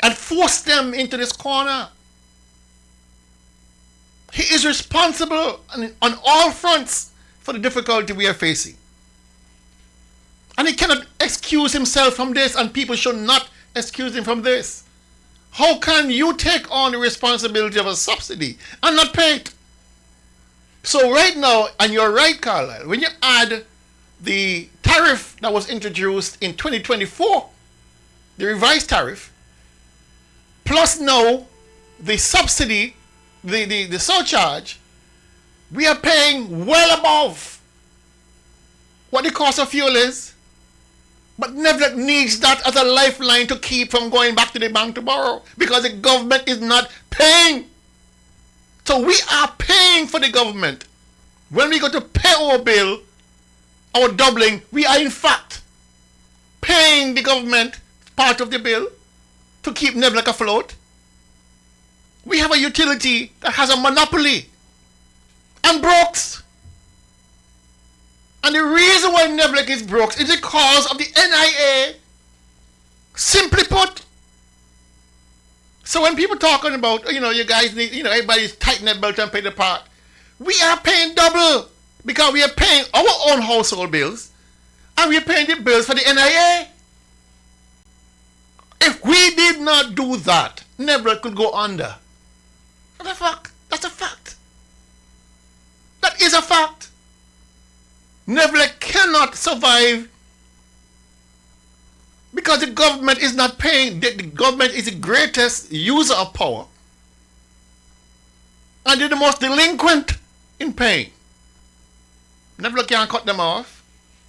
and forced them into this corner. He is responsible on all fronts for the difficulty we are facing. And he cannot excuse himself from this, and people should not excuse him from this. How can you take on the responsibility of a subsidy and not pay it? So right now, and you're right, Carlisle, when you add the tariff that was introduced in 2024, the revised tariff, plus now the subsidy, the surcharge, we are paying well above what the cost of fuel is. But Nevlec needs that as a lifeline to keep from going back to the bank to borrow, because the government is not paying. So we are paying for the government. When we go to pay our bill, our doubling, we are in fact paying the government part of the bill to keep Nevlec afloat. We have a utility that has a monopoly and Brooks. And the reason why Nevlec is broke is because of the NIA. Simply put. So when people talking about, you guys need, everybody's tighten their belt and pay the part. We are paying double because we are paying our own household bills and we are paying the bills for the NIA. If we did not do that, Nevlec could go under. That's a fact. That's a fact. That is a fact. Nevlec cannot survive because the government is not paying. The government is the greatest user of power and they're the most delinquent in paying. Nevlec can't cut them off.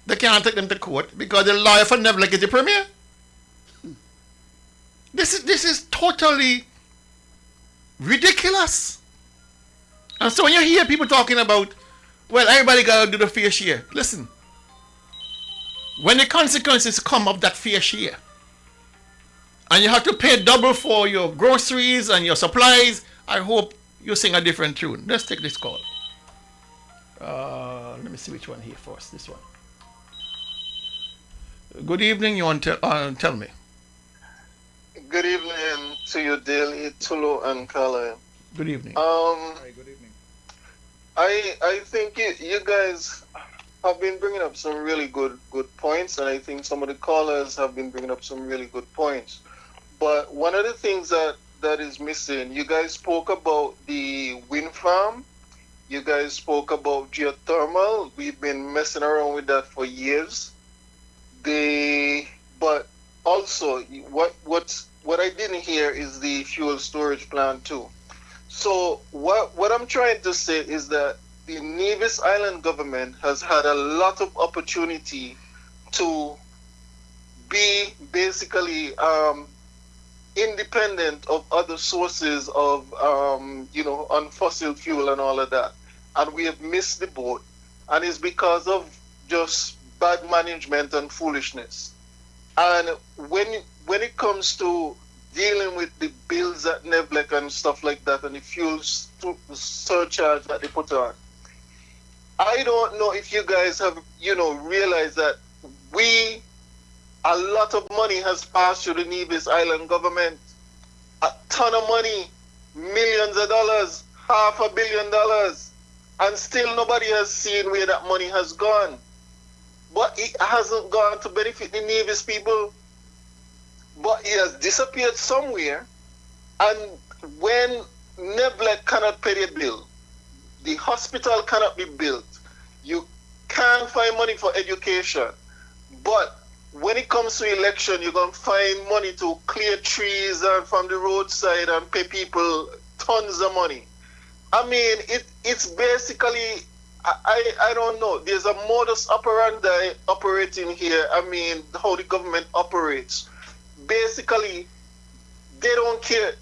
They can't take them to court because the lawyer for Nevlec is the premier. This is totally ridiculous. And so when you hear people talking about, well, everybody got to do the fair share. Listen, when the consequences come of that fair share, and you have to pay double for your groceries and your supplies, I hope you sing a different tune. Let's take this call. Let me see which one here first. This one. Good evening. You want to tell me? Good evening to you, Daily, Tulu, and Carlisle. Good evening. Hi, good evening. I think you guys have been bringing up some really good points, and I think some of the callers have been bringing up some really good points. But one of the things that is missing, you guys spoke about the wind farm. You guys spoke about geothermal. We've been messing around with that for years. But also what I didn't hear is the fuel storage plant too. So what I'm trying to say is that the Nevis Island government has had a lot of opportunity to be basically independent of other sources of on fossil fuel and all of that, and we have missed the boat, and it's because of just bad management and foolishness. And when it comes to dealing with the bills at Nevlec and stuff like that, and the fuel surcharge that they put on, I don't know if you guys have realized that a lot of money has passed through the Nevis Island government. A ton of money, millions of dollars, $500 million, and still nobody has seen where that money has gone. But it hasn't gone to benefit the Nevis people. But it has disappeared somewhere. And when Nevlec cannot pay their bill, the hospital cannot be built, you can't find money for education. But when it comes to election, you're going to find money to clear trees and from the roadside and pay people tons of money. I mean, it's basically, I don't know. There's a modus operandi operating here. I mean, how the government operates. Basically, they don't care.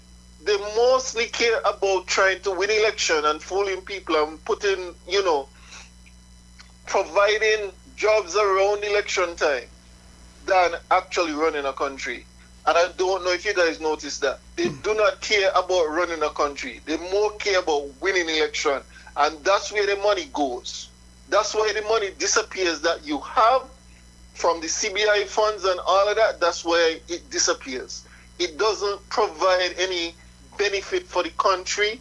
they mostly care about trying to win election and fooling people and putting, providing jobs around election time than actually running a country. And I don't know if you guys noticed that. They do not care about running a country. They more care about winning election. And that's where the money goes. That's why the money disappears that you have from the CBI funds and all of that. That's why it disappears. It doesn't provide any benefit for the country,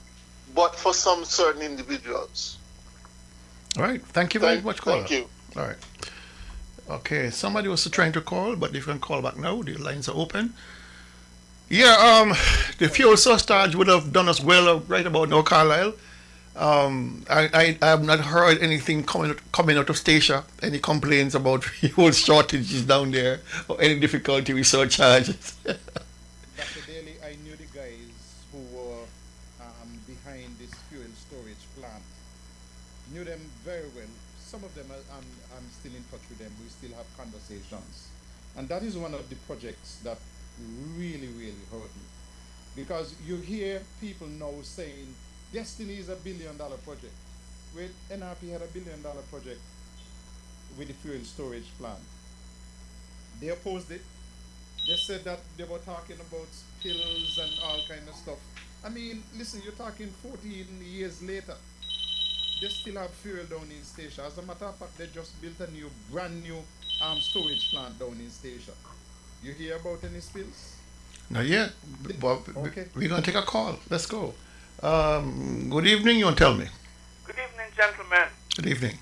but for some certain individuals. All right. Thank you very much, caller. Thank you. All right. Okay. Somebody was trying to call, but you can call back now. The lines are open. Yeah. The fuel surcharge would have done us well right about now, Carlisle. I have not heard anything coming out of Stacia. Any complaints about fuel shortages down there or any difficulty with surcharges? Dr. Daly, I knew the guys who were behind this fuel storage plant. Knew them very well. Some of them, I'm still in touch with them. We still have conversations. And that is one of the projects that really, really hurt me. Because you hear people now saying, Destiny is $1 billion project. Well, NRP had $1 billion project with the fuel storage plant. They opposed it. They said that they were talking about spills and all kind of stuff. I mean, listen, you're talking 14 years later. They still have fuel down in Stacia. As a matter of fact, they just built a brand new storage plant down in Stacia. You hear about any spills? Not yet. But Okay. we're going to take a call. Let's go. Good evening, you want to tell me? Good evening, gentlemen. Good evening.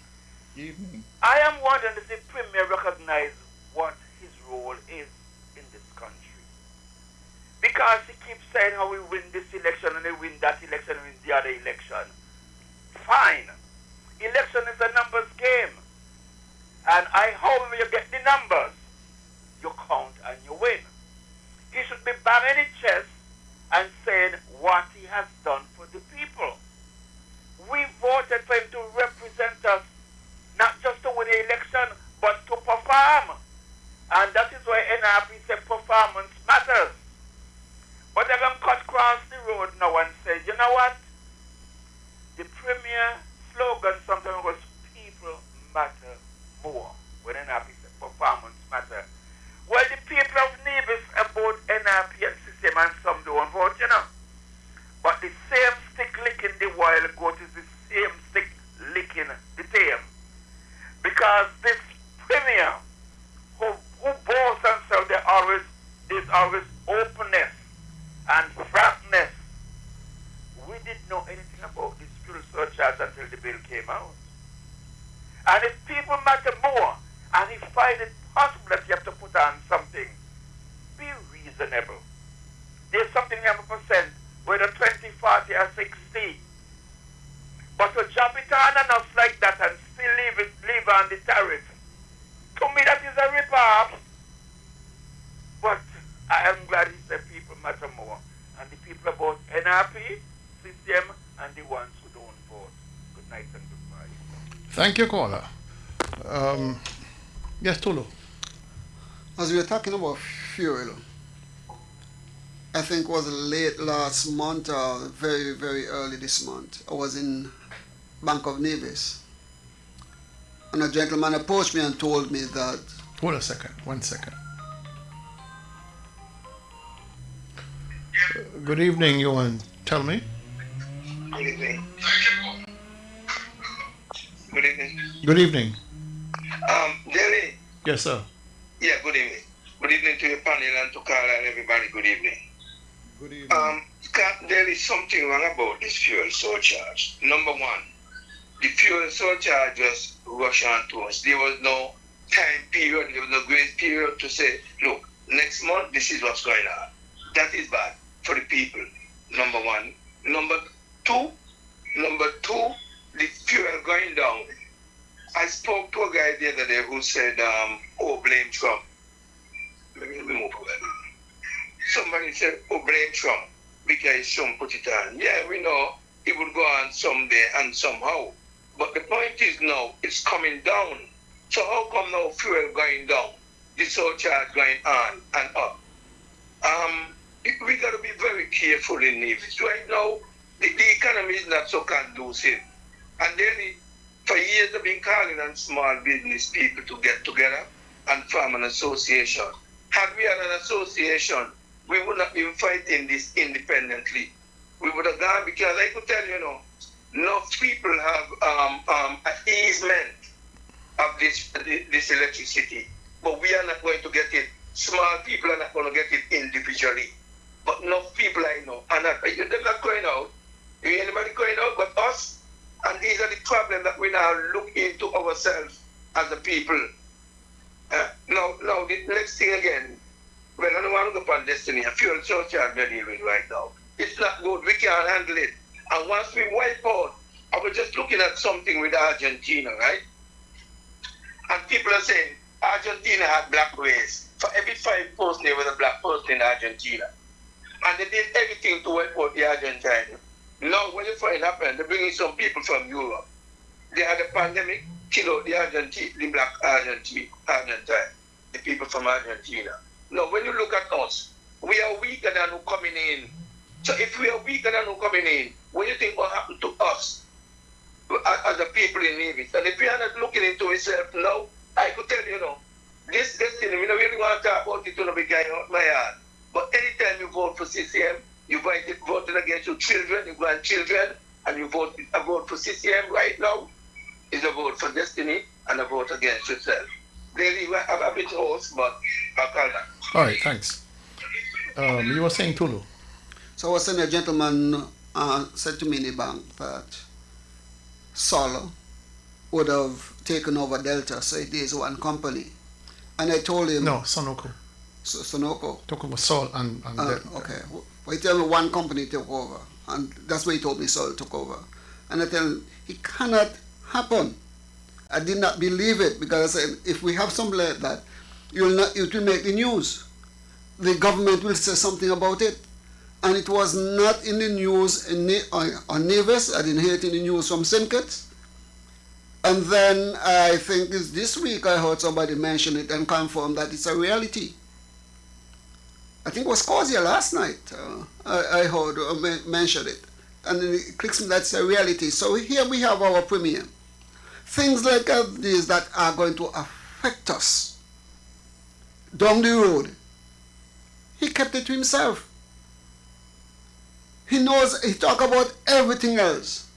Evening. I am wondering if the Premier recognizes what his role is in this country. Because he keeps saying how we win this election and we win that election and win the other election. Fine. Election is a numbers game. And however you get the numbers, you count and you win. He should be banging his chest and saying what he has done for the people. We voted for him to represent us, not just to win the election, but to perform. And that is why NRP said performance matters. But they're going to cut across the road now and say, you know what? The premier slogan sometimes was people matter more. When NRP said performance matter. Well, the people of Nevis about NRP and system and some don't vote, But the same stick licking the wild goat is the same stick licking the tail. Because this premier who boasts and says there is always openness and frankness. We didn't know anything about this fuel surcharge until the bill came out. And if people matter more, and he find it possible that you have to put on something, be reasonable. There's something you have a percent, whether 20, 40, or 60. But to jump it on and us like that and still leave on the tariff, to me that is a rip-off. But I am glad he said people matter more. And the people about NRP, system, and the ones who don't vote. Good night and goodbye. Thank you, caller. Yes, Tulu. As we were talking about fuel, I think it was late last month or very, very early this month, I was in Bank of Nevis. And a gentleman approached me and told me that... Hold a second, 1 second. Good evening, you want to tell me? Good evening. Good evening. Good evening. Jerry. Yes, sir. Yeah, good evening. Good evening to your panel and to Carla and everybody. Good evening. Good evening. There is something wrong about this fuel surcharge. Number one, the fuel surcharge just rushed on to us. There was no time period, there was no grace period to say, look, next month this is what's going on. That is bad for the people, number one. Number two, the fuel going down. I spoke to a guy the other day who said, blame Trump. Let me move away. Somebody said, blame Trump because Trump put it on. Yeah, we know it would go on someday and somehow. But the point is now, it's coming down. So how come now fuel going down? The surcharge going on and up? We got to be very careful in Nevis. Right now, the economy is not so conducive. And then, for years, they've been calling on small business people to get together and form an association. Had we had an association, we would not be fighting this independently. We would have gone, because I could tell you, enough people have an easement of this electricity, but we are not going to get it. Small people are not going to get it individually. But enough people I know are not. They're not going out. Ain't anybody going out but us. And these are the problems that we now look into ourselves as a people. Now, the next thing again, well, I don't want to go upon destiny. A fuel surcharge we're dealing with right now. It's not good. We can't handle it. And once we wipe out, I was just looking at something with Argentina, right? And people are saying Argentina had black race. For every 5 person, there was a black person in Argentina. And they did everything to wipe out the Argentine. Now, when the find happened, they're bringing some people from Europe. They had a pandemic, kill out the black Argentine, the people from Argentina. Now, when you look at us, we are weaker than who coming in. So if we are weaker than who coming in, what do you think will happen to us as the people in Nevis? And if we are not looking into ourselves now, I could tell you, this destiny, we don't really want to talk about it to be going out my yard. But anytime you vote for CCM, you voted against your children, your grandchildren, and you vote for CCM right now, is a vote for destiny and a vote against yourself. Really, we have a bit hoarse, but I'll call that. All right, thanks. You were saying Tulu. So I was saying a gentleman said to me in the bank that Sol would have taken over Delta, so it is one company. And I told him... No, Sunoco. Sunoco? Took over Sol and Delta. Okay. Well, he told me one company took over. And that's why he told me Sol took over. And I tell him, it cannot happen. I did not believe it, because I said, if we have something like that, it will make the news. The government will say something about it. And it was not in the news on Nevis. I didn't hear it in the news from St. Kitts. And then I think this week I heard somebody mention it and confirm that it's a reality. I think it was Corsia last night. I heard mention it. And it clicks me that's a reality. So here we have our premier. Things like this that are going to affect us down the road. He kept it to himself. He knows, he talked about everything else.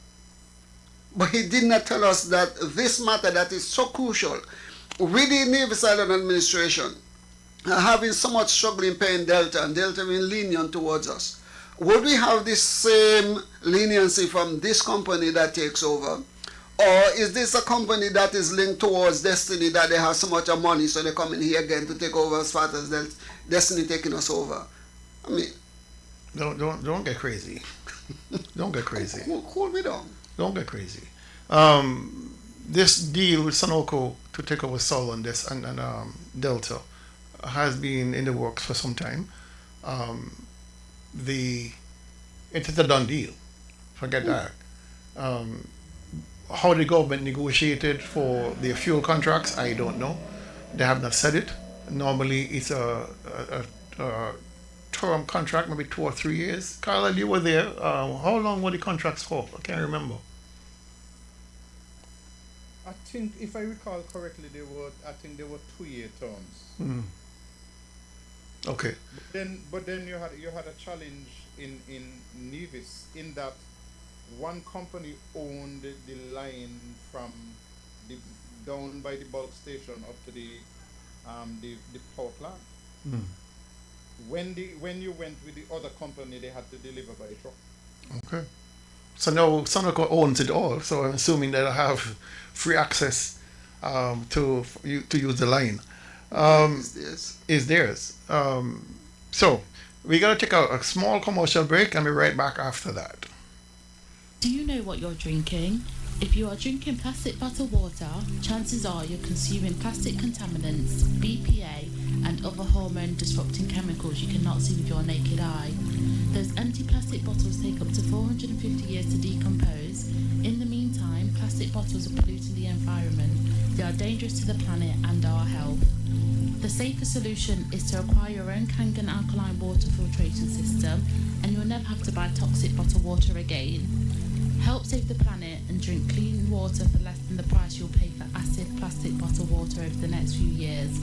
But he did not tell us that this matter that is so crucial, with the Nevis Island administration having so much struggle in paying Delta, and Delta being lenient towards us, would we have the same leniency from this company that takes over? Or is this a company that is linked towards Destiny, that they have so much money, so they come in here again to take over as far as Destiny taking us over? I mean... Don't get crazy. Don't get crazy. Cool me down. Don't get crazy. This deal with Sunoco to take over Sol and Delta has been in the works for some time. It is a done deal. Forget that. How the government negotiated for their fuel contracts, I don't know. They have not said it. Normally, it's a term contract, maybe 2 or 3 years. Carla, you were there. How long were the contracts for? I can't remember. I think, if I recall correctly, they were 2-year terms. Okay. But then you had a challenge in Nevis, in that one company owned the line from down by the bulk station up to the power plant. When you went with the other company, they had to deliver by truck. Okay. So now Sunoco owns it all, so I'm assuming they'll have free access to use the line. Is theirs. So we're going to take a small commercial break and be right back after that. Do you know what you're drinking? If you are drinking plastic bottled water, chances are you're consuming plastic contaminants, BPA, and other hormone disrupting chemicals you cannot see with your naked eye. Those empty plastic bottles take up to 450 years to decompose. In the meantime, plastic bottles are polluting the environment. They are dangerous to the planet and our health. The safer solution is to acquire your own Kangen alkaline water filtration system, and you'll never have to buy toxic bottled water again. Help save the planet and drink clean water for less than the price you'll pay for acid plastic bottled water over the next few years.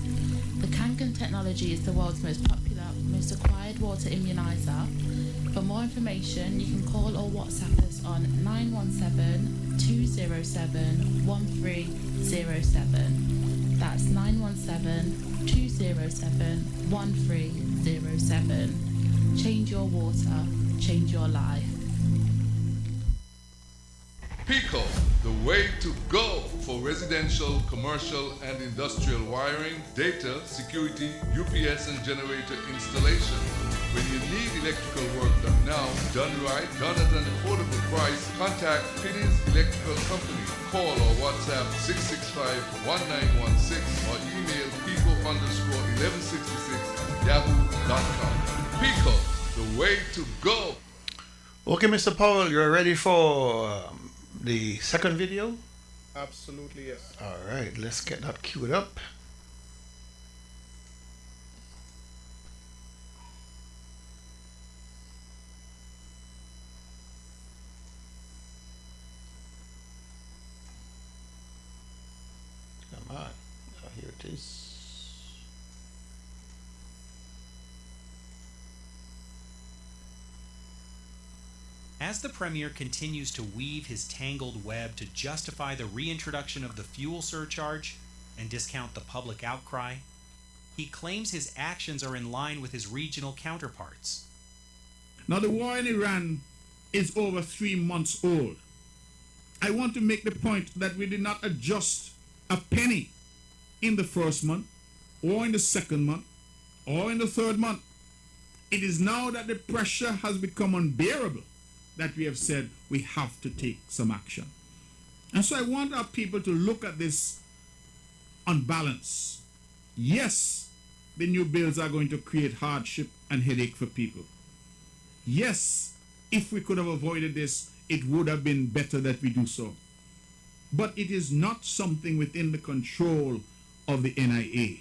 The Kangen technology is the world's most popular, most acquired water immunizer. For more information, you can call or WhatsApp us on 917-207-1307. That's 917-207-1307. Change your water, change your life. Pico, the way to go for residential, commercial, and industrial wiring, data, security, UPS and generator installation. When you need electrical work done now, done right, done at an affordable price, contact Pinney's Electrical Company. Call or WhatsApp 665-1916 or email pico_1166@yahoo.com. Pico, the way to go. Okay, Mr. Powell, you're ready for the second video? Absolutely, yes. All right, let's get that queued up. Come on. Oh, here it is. As the Premier continues to weave his tangled web to justify the reintroduction of the fuel surcharge and discount the public outcry, he claims his actions are in line with his regional counterparts. Now, the war in Iran is over 3 months old. I want to make the point that we did not adjust a penny in the first month, or in the second month, or in the third month. It is now that the pressure has become unbearable that we have said we have to take some action. And so I want our people to look at this on balance. Yes, the new bills are going to create hardship and headache for people. Yes, if we could have avoided this, it would have been better that we do so. But it is not something within the control of the NIA.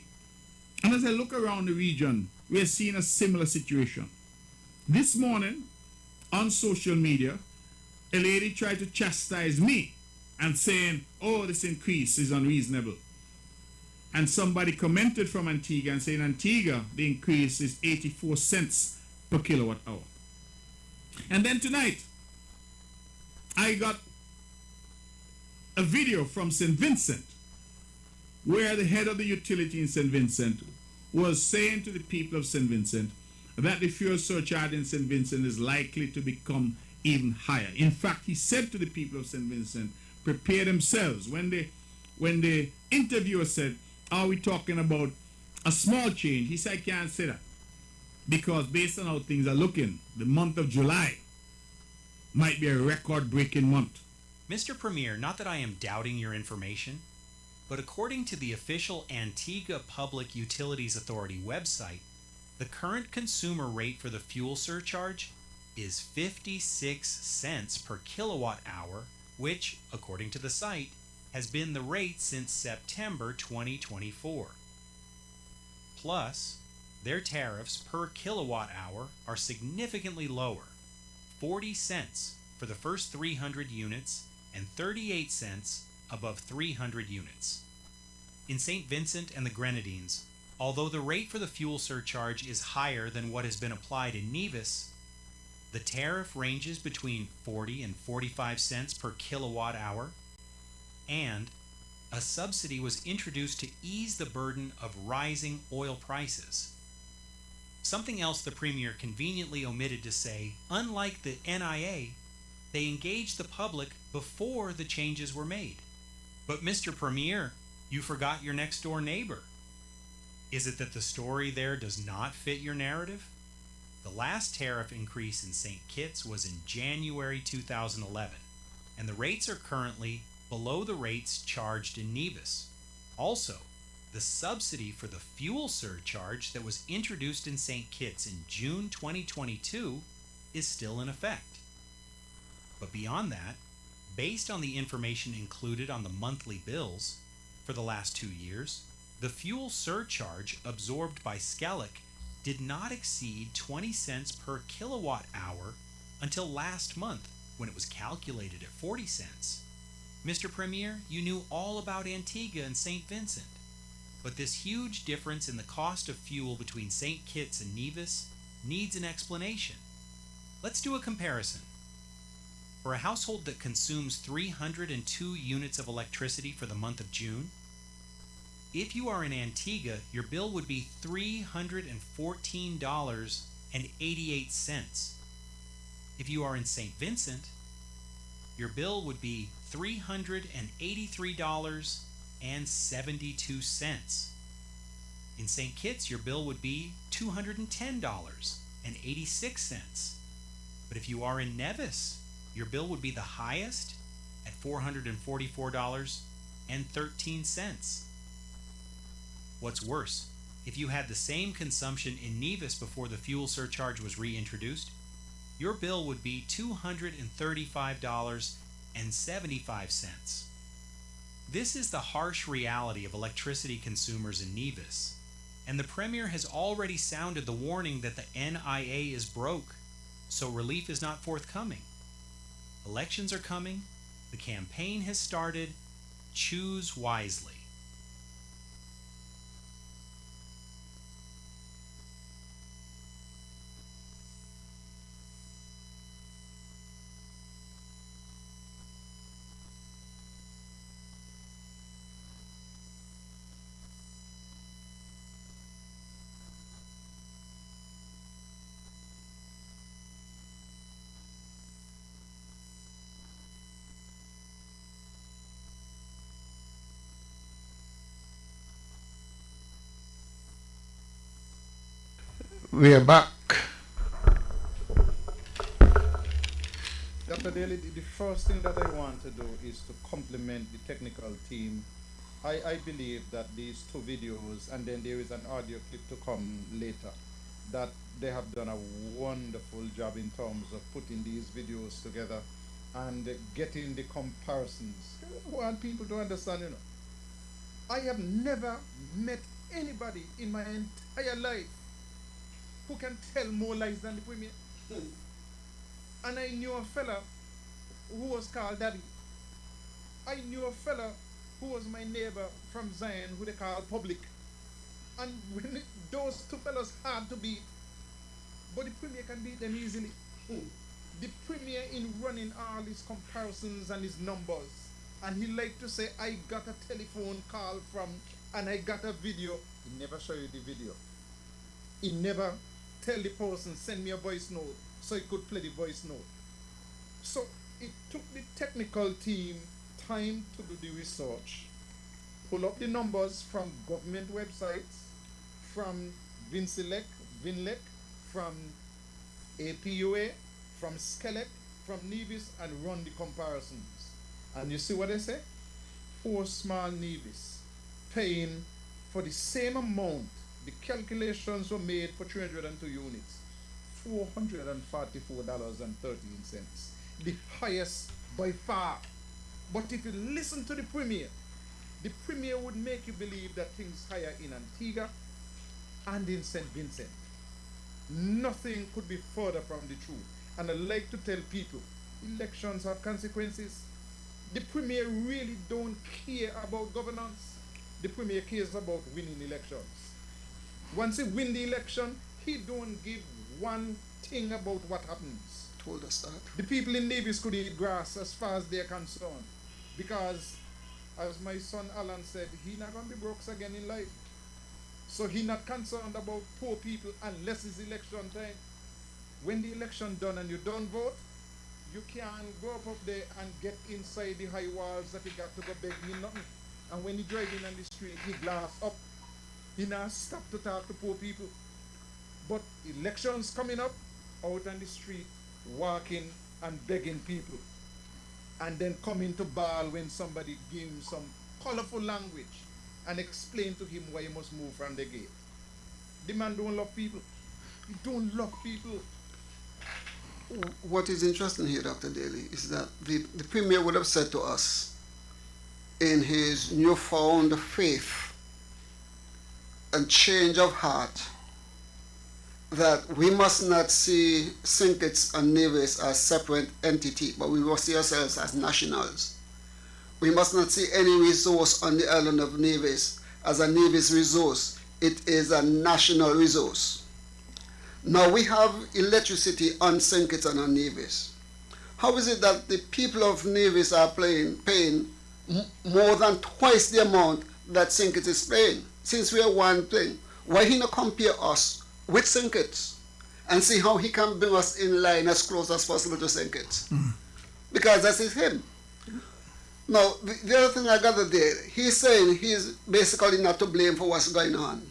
And as I look around the region, we are seeing a similar situation. This morning, on social media, a lady tried to chastise me and saying, oh, this increase is unreasonable. And somebody commented from Antigua and saying, Antigua, the increase is 84 cents per kilowatt hour. And then tonight, I got a video from St. Vincent, where the head of the utility in St. Vincent was saying to the people of St. Vincent that the fuel surcharge in St. Vincent is likely to become even higher. In fact, he said to the people of St. Vincent, prepare themselves. When the interviewer said, are we talking about a small change? He said, I can't say that, because based on how things are looking, the month of July might be a record-breaking month. Mr. Premier, not that I am doubting your information, but according to the official Antigua Public Utilities Authority website, the current consumer rate for the fuel surcharge is 56 cents per kilowatt hour, which, according to the site, has been the rate since September 2024. Plus, their tariffs per kilowatt hour are significantly lower, 40 cents for the first 300 units and 38 cents above 300 units. In St. Vincent and the Grenadines, although the rate for the fuel surcharge is higher than what has been applied in Nevis, the tariff ranges between 40 and 45 cents per kilowatt hour, and a subsidy was introduced to ease the burden of rising oil prices. Something else the Premier conveniently omitted to say, unlike the NIA, they engaged the public before the changes were made. But Mr. Premier, you forgot your next door neighbor. Is it that the story there does not fit your narrative? The last tariff increase in St. Kitts was in January 2011, and the rates are currently below the rates charged in Nevis. Also, the subsidy for the fuel surcharge that was introduced in St. Kitts in June 2022 is still in effect. But beyond that, based on the information included on the monthly bills for the last 2 years, The fuel surcharge absorbed by Skellick did not exceed 20 cents per kilowatt hour until last month, when it was calculated at 40 cents. Mr. Premier, you knew all about Antigua and St. Vincent, but this huge difference in the cost of fuel between St. Kitts and Nevis needs an explanation. Let's do a comparison. For a household that consumes 302 units of electricity for the month of June, if you are in Antigua, your bill would be $314.88. If you are in St. Vincent, your bill would be $383.72. In St. Kitts, your bill would be $210.86. But if you are in Nevis, your bill would be the highest at $444.13. What's worse, if you had the same consumption in Nevis before the fuel surcharge was reintroduced, your bill would be $235.75. This is the harsh reality of electricity consumers in Nevis, and the Premier has already sounded the warning that the NIA is broke, so relief is not forthcoming. Elections are coming, the campaign has started. Choose wisely. We are back. Dr. Daly, the first thing that I want to do is to compliment the technical team. I believe that these two videos, and then there is an audio clip to come later, that they have done a wonderful job in terms of putting these videos together and getting the comparisons. I want people to understand, I have never met anybody in my entire life who can tell more lies than the Premier. And I knew a fella who was called Daddy. I knew a fella who was my neighbor from Zion who they called Public. And when those two fellas hard to beat, but the Premier can beat them easily. The Premier in running all his comparisons and his numbers. And he like to say, I got a telephone call from, and I got a video. He never show you the video. He never tell the person, send me a voice note, so he could play the voice note. So it took the technical team time to do the research, pull up the numbers from government websites, from Vinlec, from APUA, from Skelec, from Nevis, and run the comparisons. And you see what they say? 4 small Nevis paying for the same amount. The calculations were made for 302 units, $444.13, the highest by far. But if you listen to the Premier would make you believe that things higher in Antigua and in St. Vincent. Nothing could be further from the truth. And I like to tell people, elections have consequences. The Premier really don't care about governance. The Premier cares about winning elections. Once he win the election, he don't give one thing about what happens. Told us that. The people in Nevis could eat grass as far as they're concerned. Because, as my son Alan said, he not going to be broke again in life. So he not concerned about poor people unless it's election time. When the election done and you don't vote, you can't go up there and get inside the high walls that you got to go beg me nothing. And when he driving on the street, he glass up. He not stop to talk to poor people. But elections coming up, out on the street, walking and begging people. And then coming to bawl when somebody give him some colorful language and explain to him why he must move from the gate. The man don't love people. He don't love people. What is interesting here, Dr. Daly, is that the Premier would have said to us, in his newfound faith a change of heart that we must not see St. Kitts and Nevis as separate entity, but we must see ourselves as nationals. We must not see any resource on the island of Nevis as a Nevis resource. It is a national resource. Now we have electricity on St. Kitts and on Nevis. How is it that the people of Nevis are paying more than twice the amount that St. Kitts is paying? Since we are one thing, why he not compare us with St. Kitts and see how he can bring us in line as close as possible to St. Kitts? Because that is him. Now, the other thing I gathered there, he's saying he's basically not to blame for what's going on.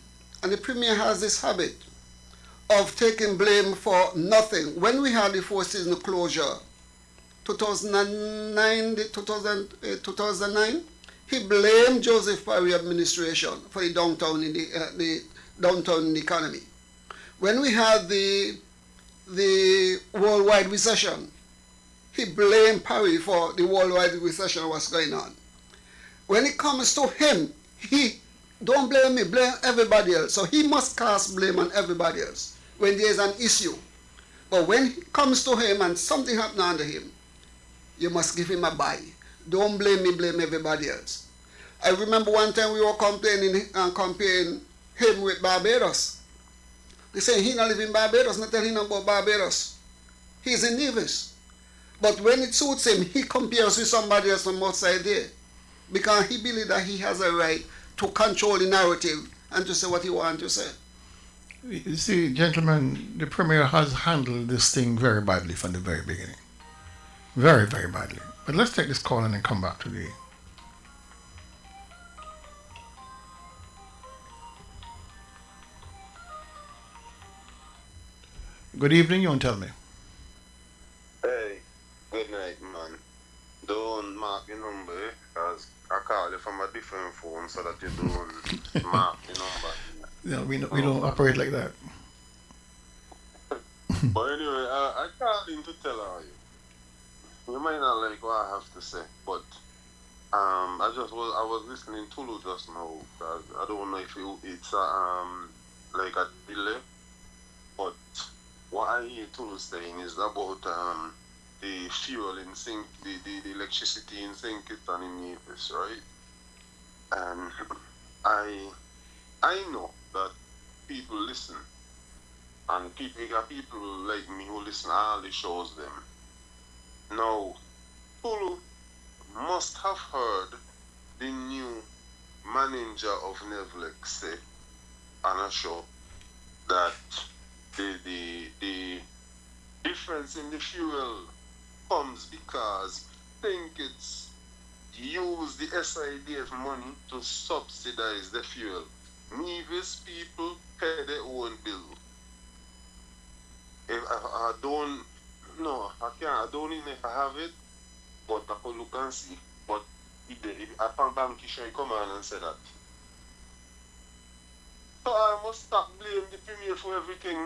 And the Premier has this habit of taking blame for nothing. When we had the four-season closure, 2009, he blamed Joseph Parry administration for the downtown in the downtown economy. When we had the worldwide recession, he blamed Parry for the worldwide recession that was going on. When it comes to him, he don't blame me, blame everybody else. So he must cast blame on everybody else when there is an issue. But when it comes to him and something happened under him, you must give him a bye. Don't blame me, blame everybody else. I remember one time we were complaining and comparing him with Barbados. They say he not live in Barbados, not telling him about Barbados. He's in Nevis. But when it suits him, he compares with somebody else from outside there. Because he believes that he has a right to control the narrative and to say what he wants to say. You see, gentlemen, the Premier has handled this thing very badly from the very beginning. Very, very badly. But let's take this call and then come back to the... Good evening, you want to tell me? Hey, good night, man. Don't mark your number, because I call you from a different phone so that you don't mark your number. Yeah, we don't operate like that. But anyway, I called in to tell you. You might not like what I have to say, but I was listening to Tulu just now, because I don't know if it's like a delay, but what I hear Tulu saying is about the fuel in the electricity in St. Kitts and in Nevis, right? And I know that people listen, and people like me who listen all the shows them. Now, Tulu must have heard the new manager of Nevlex say on a show that the difference in the fuel comes because St. Kitts use the SIDF money to subsidize the fuel. Nevis people pay their own bill. If I don't even know if I have it, but I could look and see. But I found Bankisha come on and say that. So I must stop blaming the Premier for everything.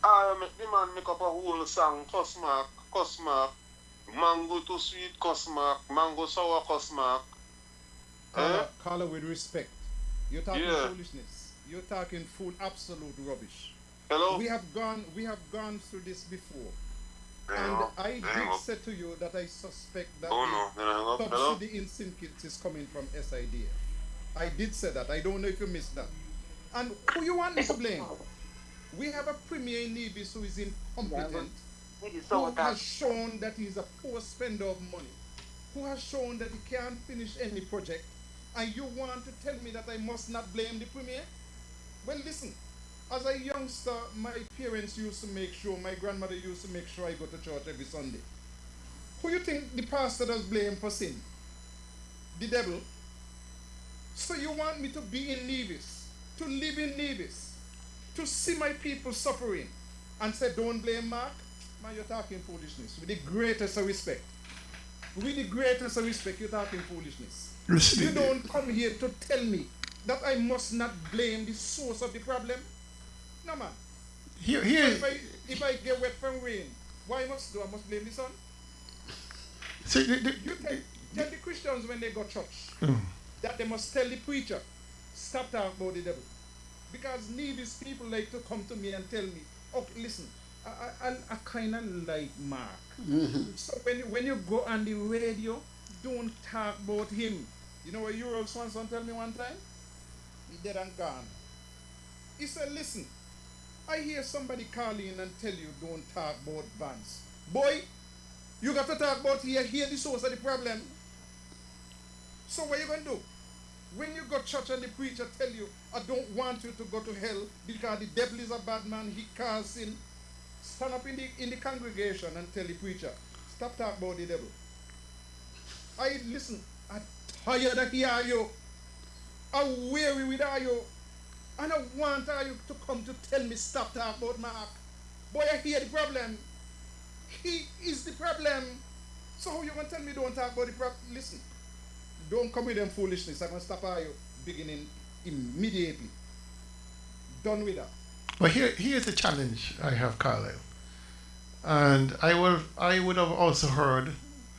I make the man make up a whole song, cuss mark, mango too sweet, cuss mark, mango sour, cuss mark. Carla, with respect, you're talking foolishness. You're talking absolute rubbish. Hello? We have gone through this before. And I did say to you that I suspect that the subsidy in St. Kitts is coming from SIDF. I did say that. I don't know if you missed that. And who you want me to blame? We have a Premier in Nevis who is incompetent, who has shown that he is a poor spender of money, who has shown that he can't finish any project, and you want to tell me that I must not blame the Premier? Well, listen, as a youngster, my parents used to make sure, my grandmother used to make sure I go to church every Sunday. Who you think the pastor does blame for sin? The devil? So you want me to be in Nevis, to live in Nevis, to see my people suffering, and say, don't blame Mark? Man, you're talking foolishness. With the greatest of respect. With the greatest of respect, you're talking foolishness. You don't come here to tell me that I must not blame the source of the problem. No, man. If I get wet from rain, why must I must blame the sun? Tell the Christians when they go to church that they must tell the preacher, stop talking about the devil. Because Nevis people like to come to me and tell me, okay, listen, I kind of like Mark. So when you go on the radio, don't talk about him. You know what Euro Swanson tell me one time? He dead and gone. He said, listen, I hear somebody call in and tell you don't talk about Vance. Boy, you got to talk about here the source of the problem. So what you going to do? When you go to church and the preacher tell you, I don't want you to go to hell because the devil is a bad man, he can't sin, stand up in the congregation and tell the preacher, stop talking about the devil. Listen, I'm tired of hearing you. I'm weary with you. And I want you to come to tell me stop talking about Mark. Boy, I hear the problem. He is the problem. So how you going to tell me don't talk about the problem? Listen. Don't come with them foolishness. I'm going to stop you beginning immediately. Done with that. Well, here's the challenge I have, Carlisle. And I would have also heard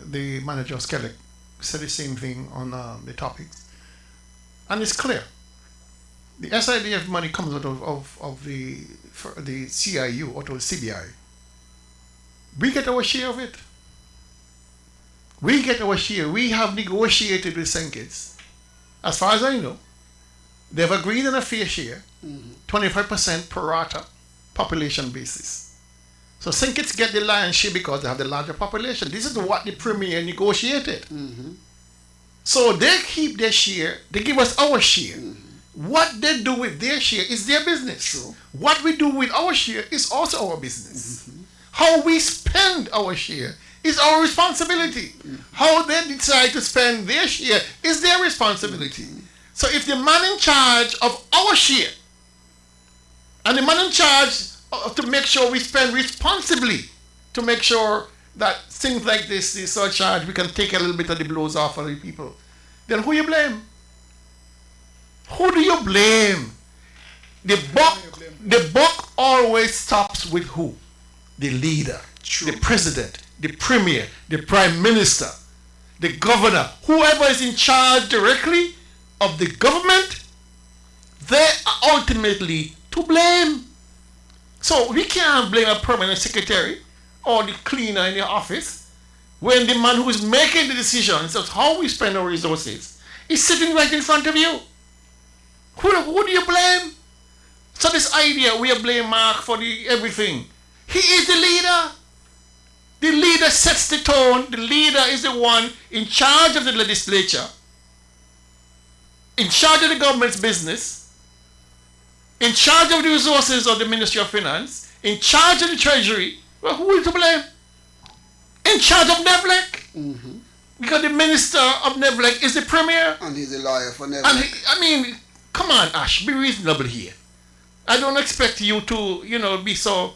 the manager of Skellig say the same thing on the topics. And it's clear. The SIDF money comes out of the CIU, out of the CBI. We get our share of it. We get our share. We have negotiated with St. Kitts. As far as I know, they've agreed on a fair share, 25% per rata population basis. So St. Kitts get the lion's share because they have the larger population. This is what the Premier negotiated. So they keep their share, they give us our share. What they do with their share is their business. True. What we do with our share is also our business. How we spend our share is our responsibility. How they decide to spend their share is their responsibility. So if the man in charge of our share and the man in charge to make sure we spend responsibly, to make sure that things like this, the surcharge, we can take a little bit of the blows off of the people, then who you blame? Who do you blame? The buck always stops with who? The leader, the president, the premier, the prime minister, the governor, whoever is in charge directly of the government, they are ultimately to blame. So we can't blame a permanent secretary or the cleaner in the office when the man who is making the decisions of how we spend our resources is sitting right in front of you. Who do you blame? So this idea we blame Mark for everything. He is the leader. The leader sets the tone. The leader is the one in charge of the legislature, in charge of the government's business, in charge of the resources of the Ministry of Finance, in charge of the Treasury. Well, who is to blame? In charge of NEVLEC. Because the Minister of NEVLEC is the Premier. And he's a lawyer for NEVLEC. Come on, Ash, be reasonable here. I don't expect you to, be so,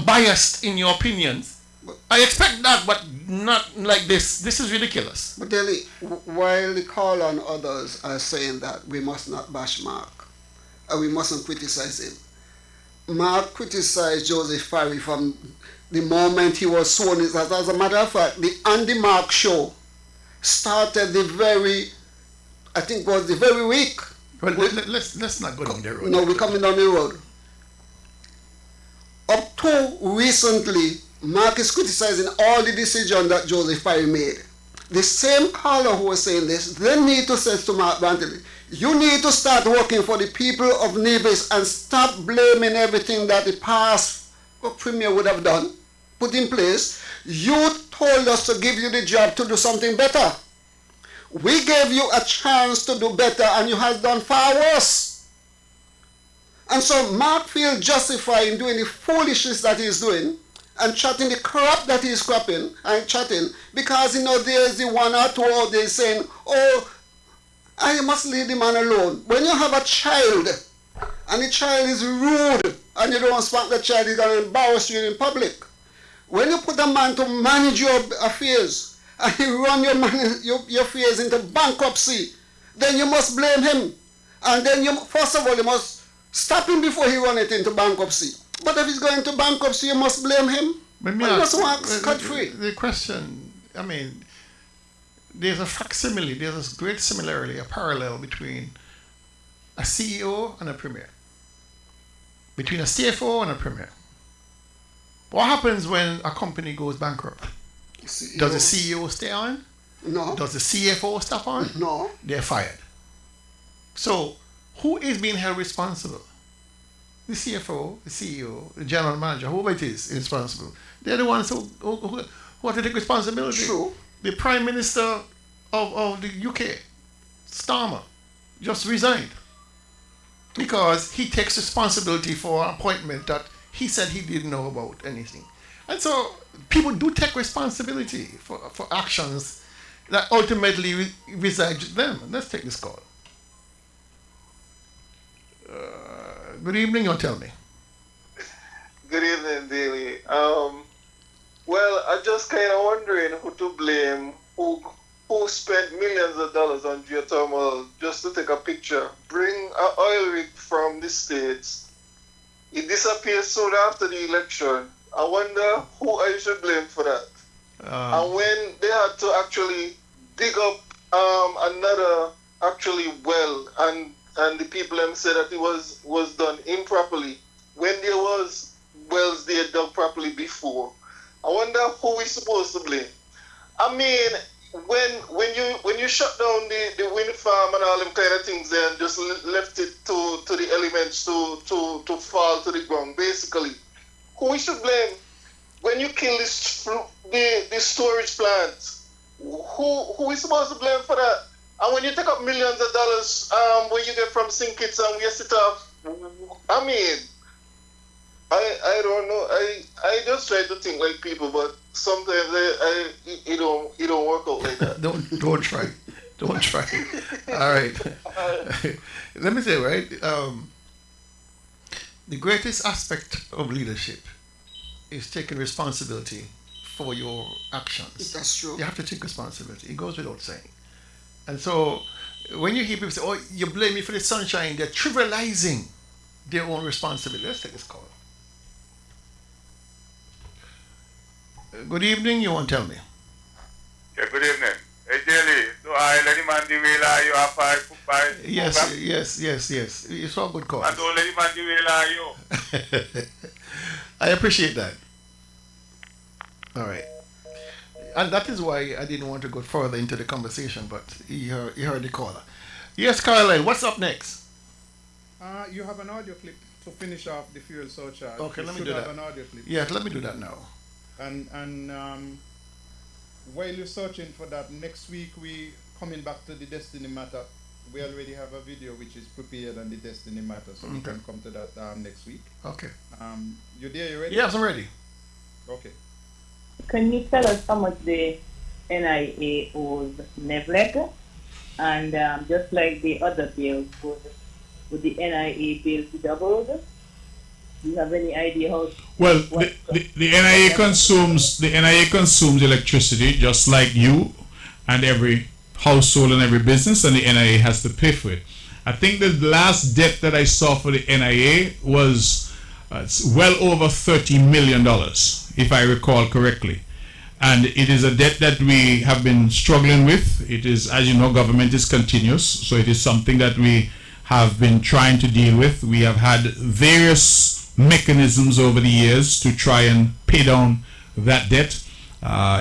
biased in your opinions. I expect that, but not like this. This is ridiculous. But Delhi, while the call on others are saying that we must not bash Mark, and we mustn't criticize him, Mark criticized Joseph Parry from the moment he was sworn in. As a matter of fact, the Andy Mark show started the very week. Well, let's not go down the road. No, we're coming down the road. Up to recently, Mark is criticizing all the decisions that Joseph Parry made. The same caller who was saying this, they need to say to Mark Brantley, you need to start working for the people of Nevis and stop blaming everything that the past premier would have done, put in place. You told us to give you the job to do something better. We gave you a chance to do better and you have done far worse. And so Mark feels justified in doing the foolishness that he's doing and chatting the crap that he's crapping and chatting because there's the one or two out there saying, oh, I must leave the man alone. When you have a child and the child is rude and you don't spank the child, he's going to embarrass you in public. When you put a man to manage your affairs and you run your affairs into bankruptcy, then you must blame him. And then first of all, you must stop him before he run it into bankruptcy. But if he's going to bankruptcy, you must blame him. But you must walk scot-free. The question, there's a facsimile, there's a great similarity, a parallel between a CEO and a premier, between a CFO and a premier. What happens when a company goes bankrupt? CEO. Does the CEO stay on? No. Does the CFO stop on? No. They're fired. So, who is being held responsible? The CFO, the CEO, the general manager, whoever it is responsible. They're the ones who have to take responsibility. True. The Prime Minister of the UK, Starmer, just resigned because he takes responsibility for an appointment that he said he didn't know about anything. And so people do take responsibility for actions that ultimately reside with them. Let's take this call. Good evening, you'll tell me. Good evening, Daily. Well, I just kind of wondering who to blame, who spent millions of dollars on geothermal just to take a picture, bring an oil rig from the States. It disappears soon after the election. I wonder who I should blame for that. And when they had to actually dig up another well, and the people them said that it was done improperly, when there was wells they had dug properly before. I wonder who we're supposed to blame. I mean, when you shut down the wind farm and all them kind of things there and just left it to the elements to fall to the ground, basically, who we should blame? When you kill the storage plant, who is supposed to blame for that? And when you take up millions of dollars when you get from sink it and waste it off, I mean, I don't know. I just try to think like people, but sometimes it don't work out like that. Don't try. Don't try. All right. Let me say, right, the greatest aspect of leadership is taking responsibility for your actions. That's true. You have to take responsibility. It goes without saying. And so when you hear people say, oh, you blame me for the sunshine, they're trivializing their own responsibility. Let's take this call. Good evening, you won't tell me. Yeah, good evening. Hey, Jelly, so I let him on the way you are five. Yes. You saw a good call. And don't let him on the way you. I appreciate that. All right. And that is why I didn't want to go further into the conversation, but you heard the caller. Yes, Caroline, what's up next? You have an audio clip to finish off the fuel surcharge. Okay, let me do You should that. have an audio clip. Yeah, let me do that now. And while you're searching for that, next week we coming back to the Destiny Matter. We already have a video which is prepared on the Destiny Matter, so we can come to that next week. Okay. You there? You ready? Yes, I'm ready. Okay. Can you tell us how much the NIA owes Nevlec? And just like the other bills, would the NIA bills be doubled? Do you have any idea how? Well, the NIA consumes electricity just like you and every household and every business, and the NIA has to pay for it. I think the last debt that I saw for the NIA was well over $30 million, if I recall correctly. And it is a debt that we have been struggling with. It is, as you know, government is continuous, so it is something that we have been trying to deal with. We have had various mechanisms over the years to try and pay down that debt,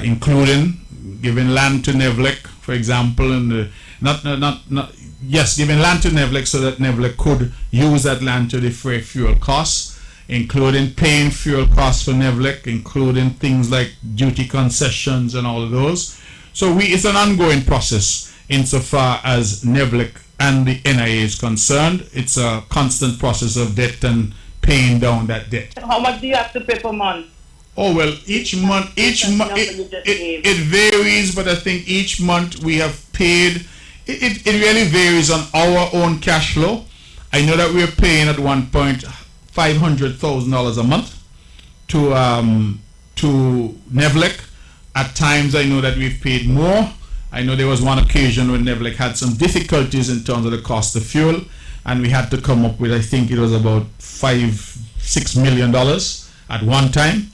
including giving land to Nevlec, for example, and giving land to Nevlec so that Nevlec could use that land to defray fuel costs, including paying fuel costs for Nevlec, including things like duty concessions and all of those. So it's an ongoing process insofar as Nevlec and the NIA is concerned. It's a constant process of debt and paying down that debt. How much do you have to pay per month? Oh, well, each month, it varies, but I think each month we have paid, it really varies on our own cash flow. I know that we're paying at one point $500,000 a month to Nevlec. At times I know that we've paid more. I know there was one occasion when Nevlec had some difficulties in terms of the cost of fuel, and we had to come up with, I think it was about $5-6 million at one time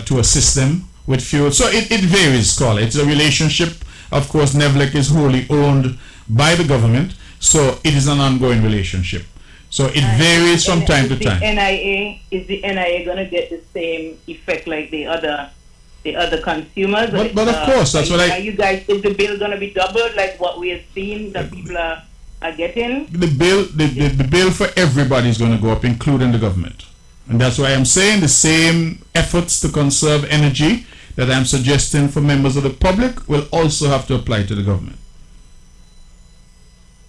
to assist them with fuel. So it varies, Carla. It's a relationship. Of course, Nevlec is wholly owned by the government, So it is an ongoing relationship. So it varies from time to time. Is the NIA going to get the same effect like the other consumers? But of course, that's what Are you guys, is the bill going to be doubled like what we have seen that people are getting? The bill for everybody is going to go up, including the government. And that's why I'm saying the same efforts to conserve energy that I'm suggesting for members of the public will also have to apply to the government.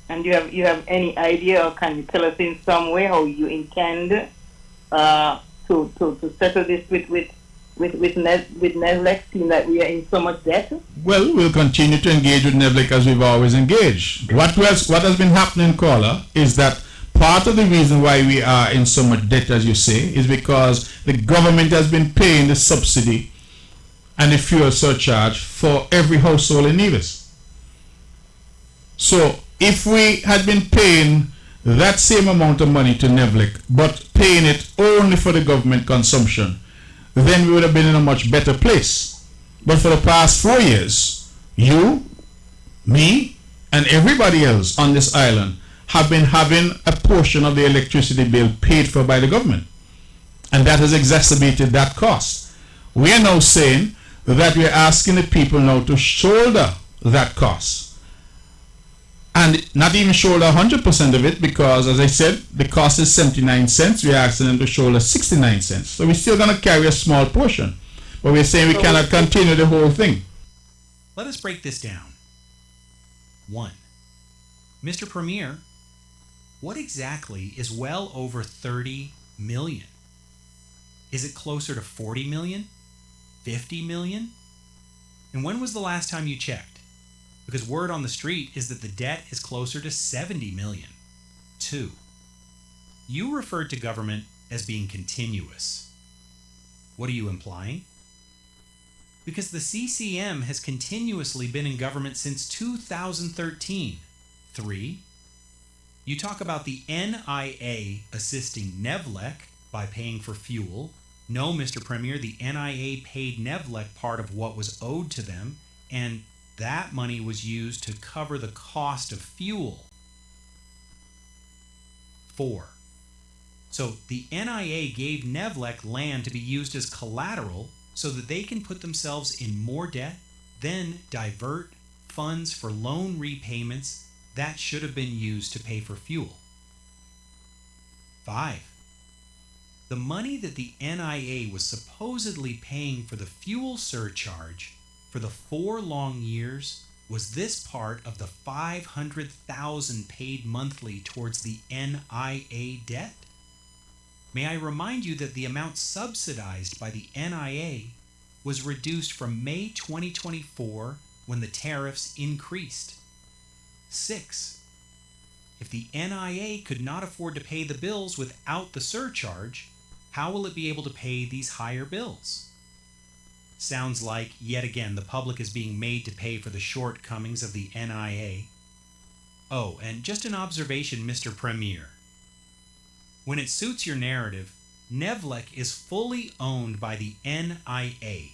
And you have any idea, or can you tell us in some way how you intend to settle this with NEVLEC, seeing that we are in so much debt? Well, we'll continue to engage with NEVLEC as we've always engaged. What has been happening, caller, is that part of the reason why we are in so much debt, as you say, is because the government has been paying the subsidy and the fuel surcharge for every household in Nevis. So if we had been paying that same amount of money to NEVLEC, but paying it only for the government consumption, then we would have been in a much better place. But for the past 4 years, you, me, and everybody else on this island have been having a portion of the electricity bill paid for by the government. And that has exacerbated that cost. We are now saying that we are asking the people now to shoulder that cost. And not even shoulder 100% of it, because as I said, the cost is 79 cents. We are asking them to shoulder 69 cents. So we're still going to carry a small portion. But we're saying we cannot continue the whole thing. Let us break this down. 1. Mr. Premier, what exactly is well over 30 million? Is it closer to 40 million? 50 million? And when was the last time you checked? Because word on the street is that the debt is closer to 70 million. 2. You referred to government as being continuous. What are you implying? Because the CCM has continuously been in government since 2013. 3. You talk about the NIA assisting NEVLEC by paying for fuel. No, Mr. Premier, the NIA paid NEVLEC part of what was owed to them, and that money was used to cover the cost of fuel. 4. So the NIA gave NEVLEC land to be used as collateral so that they can put themselves in more debt, then divert funds for loan repayments that should have been used to pay for fuel. 5. The money that the NIA was supposedly paying for the fuel surcharge for the 4 long years was this part of the $500,000 paid monthly towards the NIA debt? May I remind you that the amount subsidized by the NIA was reduced from May 2024 when the tariffs increased. 6. If the NIA could not afford to pay the bills without the surcharge, how will it be able to pay these higher bills? Sounds like, yet again, the public is being made to pay for the shortcomings of the NIA. Oh, and just an observation, Mr. Premier. When it suits your narrative, NEVLEC is fully owned by the NIA,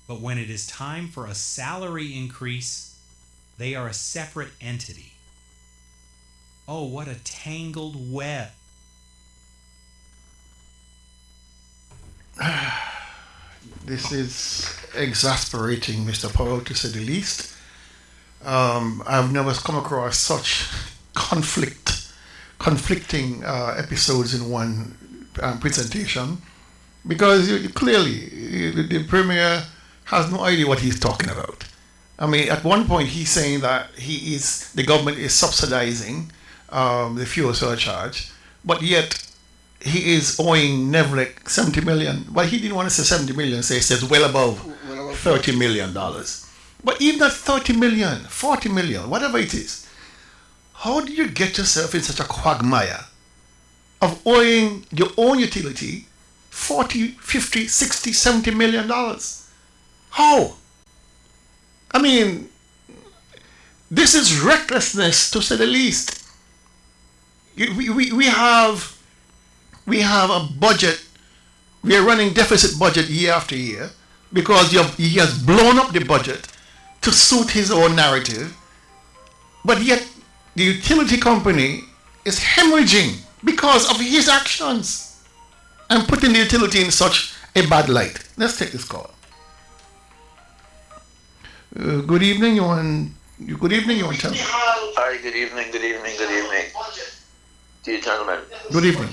but when it is time for a salary increase, they are a separate entity. Oh, what a tangled web. This is exasperating, Mr. Powell, to say the least. I've never come across such conflicting episodes in one presentation, because clearly the Premier has no idea what he's talking about. I mean, at one point he's saying that the government is subsidizing the fuel surcharge, but yet he is owing NEVLEC 70 million. But he didn't want to say 70 million, so he says well above $30 million. But even at 30 million, 40 million, whatever it is, how do you get yourself in such a quagmire of owing your own utility 40, 50, 60, 70 million dollars? How? I mean, this is recklessness, to say the least. We have a budget. We are running deficit budget year after year because he has blown up the budget to suit his own narrative. But yet, the utility company is hemorrhaging because of his actions and putting the utility in such a bad light. Let's take this call. Good evening, you want to tell me? Hi, good evening, good evening to you gentlemen. Good evening.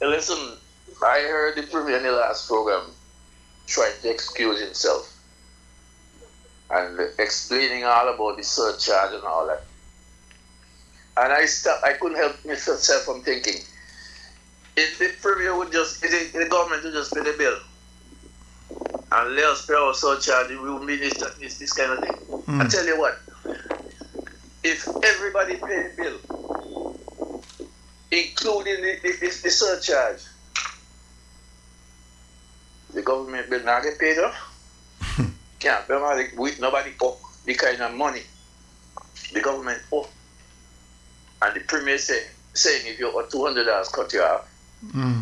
Listen, I heard the Premier in the last program trying to excuse himself and explaining all about the surcharge and all that. And I couldn't help myself from thinking, if the Premier would just, if the government would just pay the bill and let us pay our surcharge, we wouldn't be this kind of thing. I tell you what, if everybody pay the bill, including the surcharge, the government will not get paid off. Can't pay nobody owe the kind of money the government owe. And the Premier saying if you owe $200 cut you off,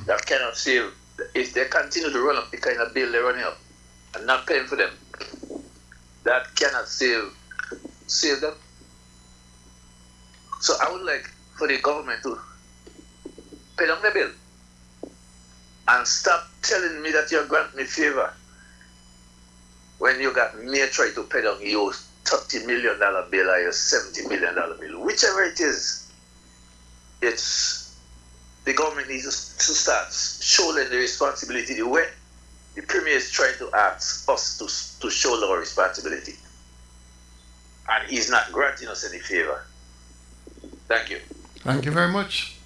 that cannot save. If they continue to run up the kind of bill they're running up and not paying for them, that cannot save them. So I would like for the government to pay down the bill and stop telling me that you're granting me favor when you got me try to pay down your $30 million bill or your $70 million bill, whichever it is. It's the government needs to start showing the responsibility the way the Premier is trying to ask us to show our responsibility, and he's not granting us any favor. Thank you. Thank you very much.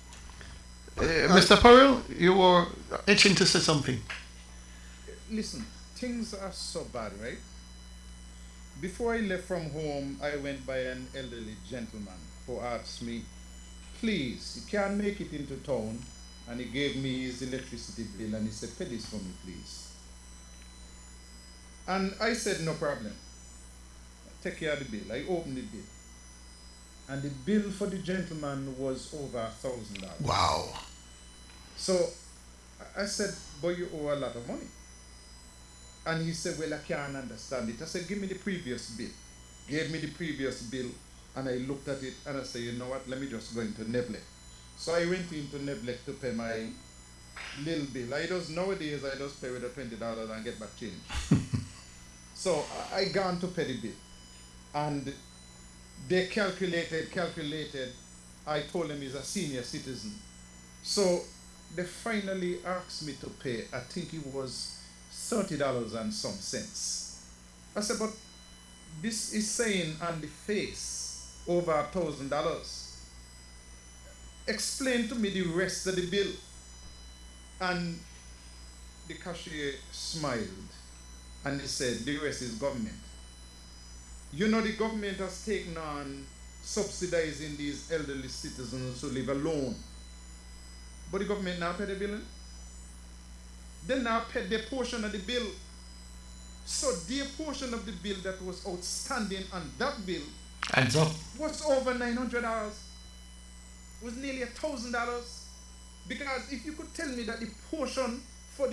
Mr. Powell, you were itching to say something. Listen, things are so bad, right? Before I left from home, I went by an elderly gentleman who asked me, please, you can't make it into town, and he gave me his electricity bill and he said, pay this for me, please. And I said, no problem. Take care of the bill. I opened the bill. And the bill for the gentleman was over $1,000. Wow. So I said, but you owe a lot of money. And he said, well, I can't understand it. I said, give me the previous bill. Gave me the previous bill, and I looked at it and I said, you know what, let me just go into Nevis. So I went into Nevis to pay my little bill. Nowadays I just pay with the $20 and get back change. So I gone to pay the bill. And they calculated. I told them he's a senior citizen. So they finally asked me to pay, I think it was $30 and some cents. I said, but this is saying on the face over $1,000. Explain to me the rest of the bill. And the cashier smiled and he said, the rest is government. You know, the government has taken on subsidizing these elderly citizens who live alone. But the government now pay the bill. They now pay their portion of the bill. So their portion of the bill that was outstanding on that bill adds up. Was over $900. Was nearly $1,000. Because if you could tell me that the portion for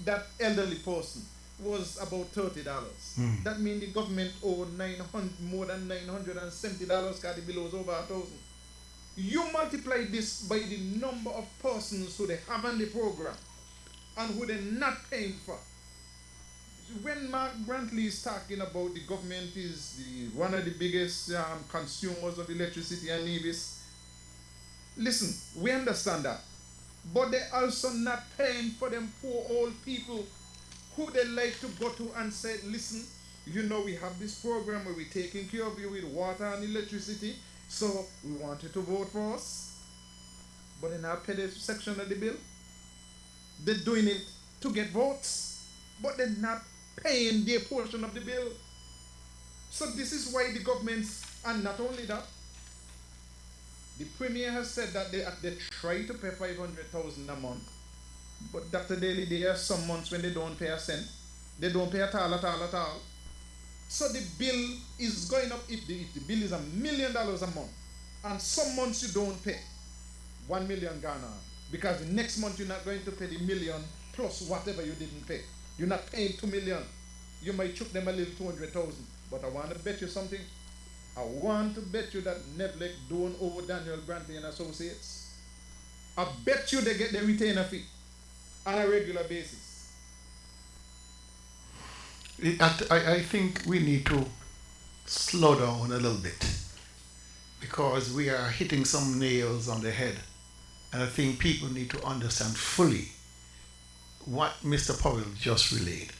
that elderly person was about $30, that means the government owed more than $970 because the bill was over $1,000. You multiply this by the number of persons who they have on the program and who they're not paying for. When Mark Brantley is talking about the government is one of the biggest consumers of electricity in Nevis, listen, we understand that. But they're also not paying for them poor old people who they like to go to and say, listen, you know we have this program where we're taking care of you with water and electricity, so we want you to vote for us. But they now pay the section of the bill. They're doing it to get votes, but they're not paying their portion of the bill. So this is why the governments, and not only that, the Premier has said that they try to pay $500,000 a month, but Dr. Daly, there are some months when they don't pay a cent. They don't pay at all. So the bill is going up. If the bill is $1 million a month, and some months you don't pay, 1 million Ghana, because the next month you're not going to pay the million plus whatever you didn't pay. You're not paying $2 million. You might chuck them a little 200,000, but I want to bet you something. I want to bet you that Nevlec don't owe Daniel Brantley and Associates. I bet you they get the retainer fee on a regular basis. I think we need to slow down a little bit because we are hitting some nails on the head. And I think people need to understand fully what Mr. Powell just relayed.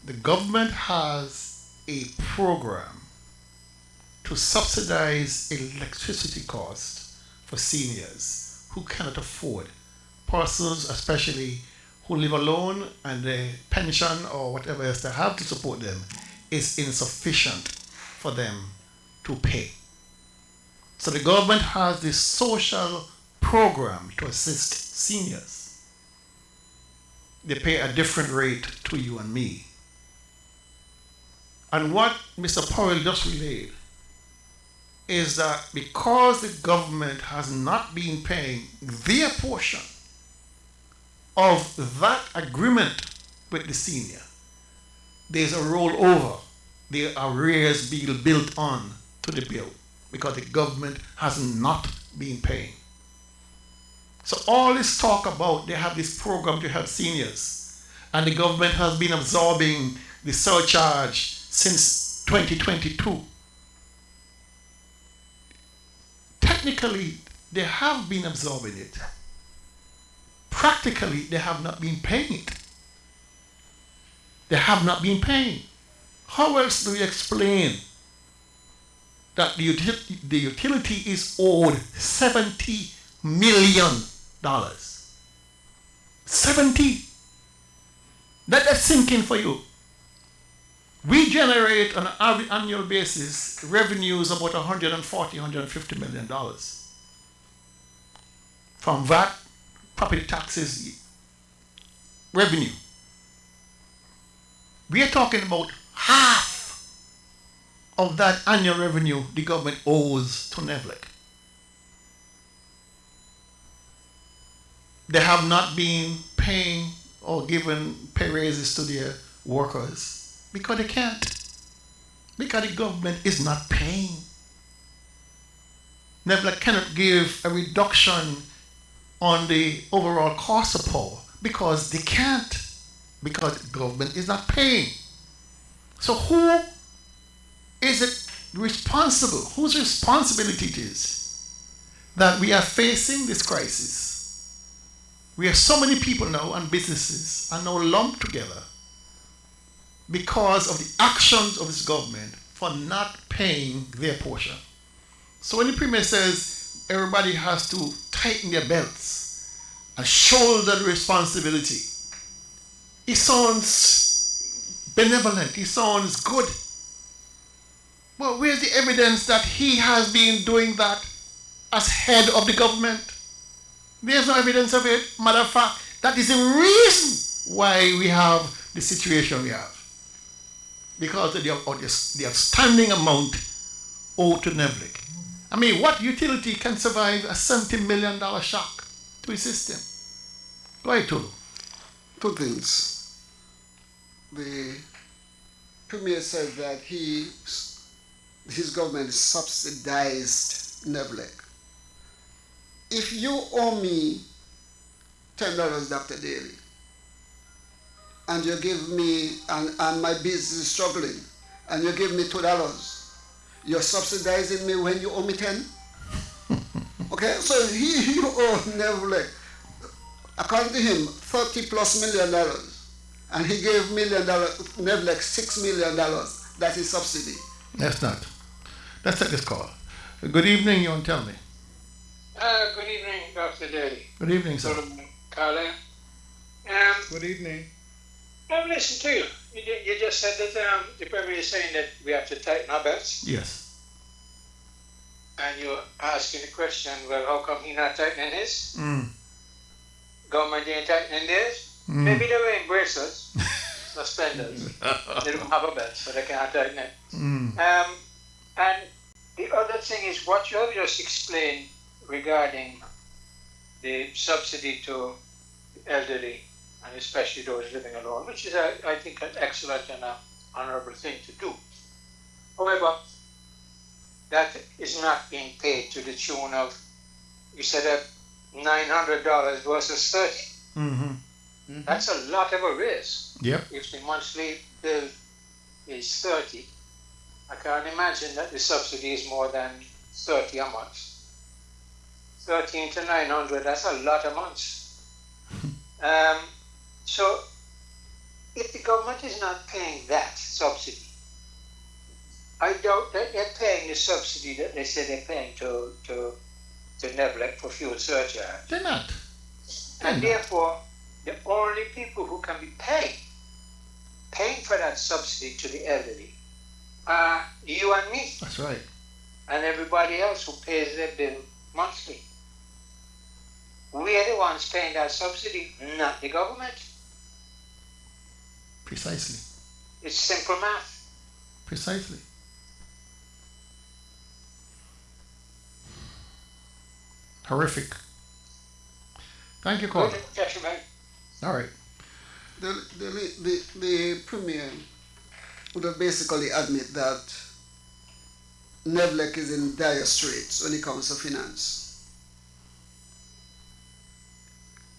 The government has a program to subsidize electricity costs for seniors who cannot afford. Persons, especially who live alone and the pension or whatever else they have to support them is insufficient for them to pay. So the government has this social program to assist seniors. They pay a different rate to you and me. And what Mr. Powell just relayed is that because the government has not been paying their portion of that agreement with the senior, there's a rollover, the arrears bill built on to the bill because the government has not been paying. So all this talk about they have this program to help seniors and the government has been absorbing the surcharge since 2022. Technically, they have been absorbing it. Practically, they have not been paying it. They have not been paying. How else do we explain that the utility is owed $70 million? 70. Let that sink in for you. We generate on an annual basis revenues about $140, $150 million from VAT, property taxes, revenue. We are talking about half of that annual revenue the government owes to Nevlec. They have not been paying or given pay raises to their workers because they can't. Because the government is not paying. Nevlec cannot give a reduction on the overall cost of power because they can't. Because the government is not paying. So who is it responsible? Whose responsibility it is that we are facing this crisis? We have so many people now and businesses are now lumped together because of the actions of this government for not paying their portion. So when the Premier says everybody has to tighten their belts and shoulder the responsibility, it sounds benevolent, it sounds good. Well, where's the evidence that he has been doing that as head of the government? There's no evidence of it. Matter of fact, that is the reason why we have the situation we have. Because of the outstanding amount owed to Nevlec. I mean, what utility can survive a $70 million shock to its system? Go ahead, Tulu. Two things. The Premier said that his government subsidized Nevlec. If you owe me $10, Dr. Daly, and you give me, and my business is struggling, and you give me $2, you're subsidizing me when you owe me 10? Okay, so you owe Nevlec, according to him, $30+ million, and he gave Nevlec $6 million. That is subsidy. That's not. Let's take this call. Good evening, you want to tell me? Good evening, Dr. Daly. Good evening, sir. Carla. Good evening. Listen to you. You just said that the Premier is saying that we have to tighten our belts. Yes. And you're asking the question, well, how come he not tightening his? Government ain't tightening theirs? Maybe they were in bracelets, suspenders. They don't have a belt, so they can't tighten it. And the other thing is what you have just explained regarding the subsidy to the elderly, and especially those living alone, which is, I think, an excellent and honorable thing to do. However, that is not being paid to the tune of, you said that $900 versus 30. Mm-hmm. That's a lot of a raise. Yep. If the monthly bill is 30, I can't imagine that the subsidy is more than 30 a month. 13 to 900, that's a lot of months. So if the government is not paying that subsidy, I doubt that they're paying the subsidy that they say they're paying to NEVLEC for fuel surcharge. They're not. And therefore, the only people who can be paying for that subsidy to the elderly are you and me. That's right. And everybody else who pays their bill monthly. We are the ones paying that subsidy, not the government. Precisely. It's simple math. Precisely. Horrific. Thank you, Carl. All right. The Premier would have basically admit that NEVLEC is in dire straits when it comes to finance.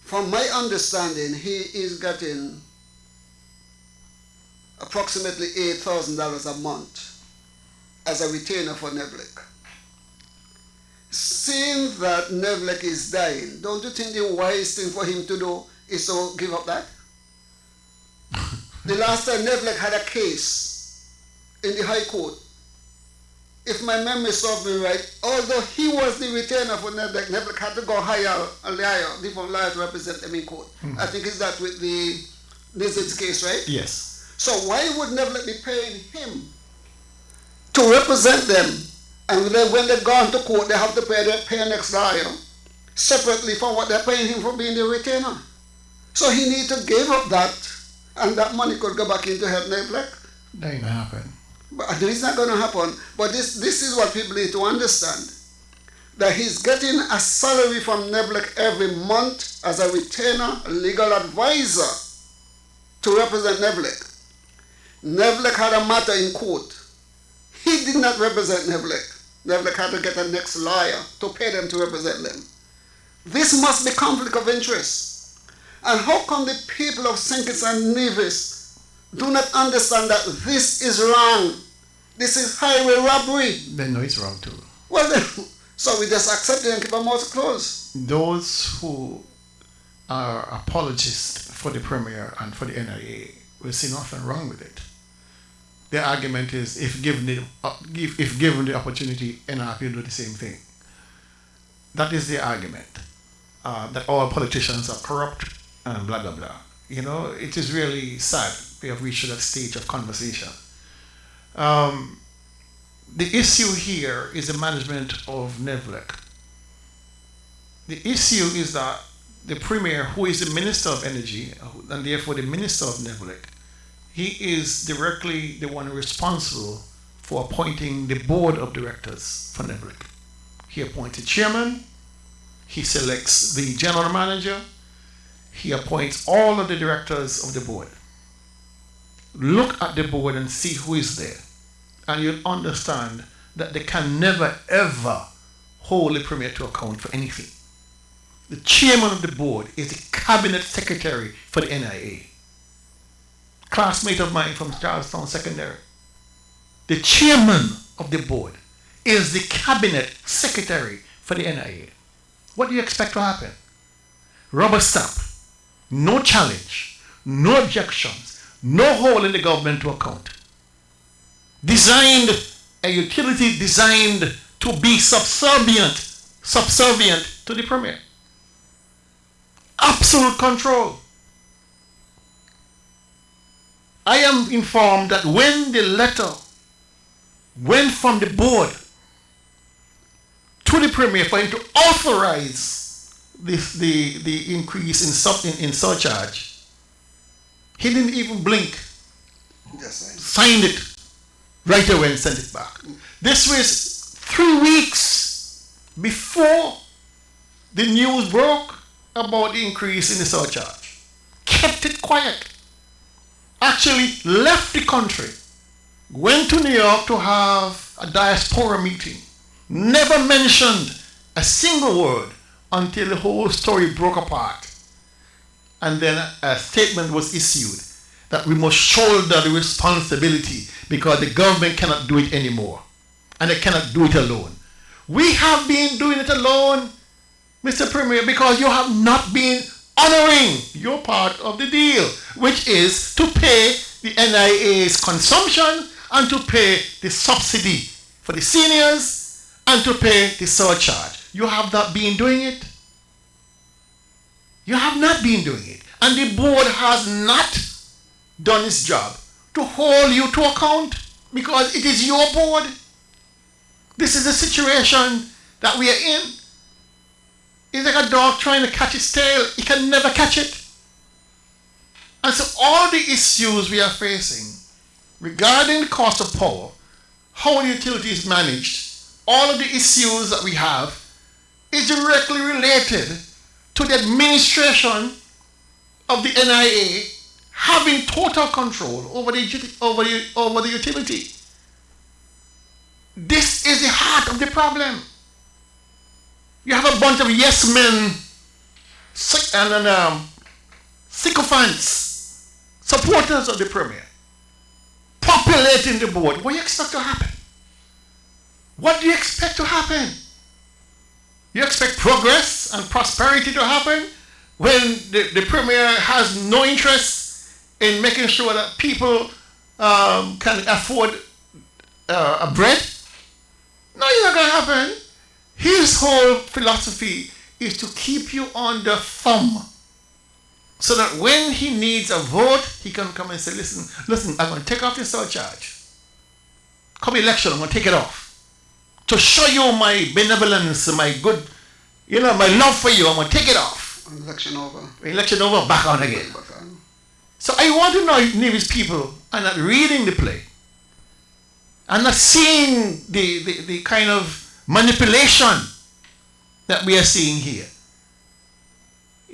From my understanding, he is getting approximately $8,000 a month as a retainer for NEVLEC. Seeing that NEVLEC is dying, don't you think the wise thing for him to do is to give up that? The last time NEVLEC had a case in the High Court, if my memory serves me right, although he was the retainer for NEVLEC, NEVLEC had to go hire a lawyer, different lawyer to represent them in court. I think it's that with the Nevis case, right? Yes. So why would NEVLEC be paying him to represent them? And then when they've gone to court, they have to pay an next lawyer separately from what they're paying him for being the retainer. So he needs to give up that, and that money could go back into help NEVLEC. That ain't gonna happen. But it's not going to happen. But this is what people need to understand. That he's getting a salary from NEVLEC every month as a retainer, a legal advisor to represent NEVLEC. NEVLEC had a matter in court. He did not represent NEVLEC. NEVLEC had to get a next lawyer to pay them to represent them. This must be conflict of interest. And how come the people of St. Kitts and Nevis do not understand that this is wrong? This is highway robbery. They know it's wrong too. Well, then, so we just accept it and keep our mouths closed. Those who are apologists for the Premier and for the NIA will see nothing wrong with it. Their argument is if given the opportunity, NRP will do the same thing. That is the argument. That all politicians are corrupt and blah, blah, blah. You know, it is really sad we have reached that stage of conversation. The issue here is the management of NEVLEC. The issue is that the Premier, who is the Minister of Energy, and therefore the Minister of NEVLEC, he is directly the one responsible for appointing the board of directors for NEVLEC. He appoints a chairman, he selects the general manager, he appoints all of the directors of the board. Look at the board and see who is there, and you'll understand that they can never ever hold the Premier to account for anything. The chairman of the board is the cabinet secretary for the NIA. Classmate of mine from Charlestown Secondary. The chairman of the board is the cabinet secretary for the NIA. What do you expect to happen? Rubber stamp, no challenge, no objections, no hold in the government to account. Designed, a utility designed to be subservient to the Premier. Absolute control. I am informed that when the letter went from the board to the Premier for him to authorize the increase in surcharge, he didn't even blink. Signed it right away and sent it back. This was 3 weeks before the news broke about the increase in the surcharge. Kept it quiet. Actually left the country went to New York to have a diaspora meeting, never mentioned a single word until the whole story broke apart. And then a statement was issued that we must shoulder the responsibility because the government cannot do it anymore. And they cannot do it alone. We have been doing it alone, Mr. Premier, because you have not been honoring your part of the deal, which is to pay the NIA's consumption and to pay the subsidy for the seniors and to pay the surcharge. You have not been doing it. You have not been doing it. And the board has not done its job to hold you to account because it is your board. This is the situation that we are in. It's like a dog trying to catch its tail. It can never catch it. And so all the issues we are facing regarding the cost of power, how the utility is managed, all of the issues that we have is directly related to the administration of the NIA having total control over the utility. This is the heart of the problem. You have a bunch of yes men and sycophants, supporters of the Premier, populating the board. What do you expect to happen? What do you expect to happen? You expect progress and prosperity to happen when the Premier has no interest in making sure that people can afford a bread? No, it's not going to happen. His whole philosophy is to keep you on the thumb so that when he needs a vote, he can come and say, listen, I'm going to take off your surcharge. Come election, I'm going to take it off. To show you my benevolence, my good, my love for you, I'm going to take it off. Election over. Election over, back on again. So I want to know if Nevis people are not reading the play and not seeing the kind of manipulation that we are seeing here.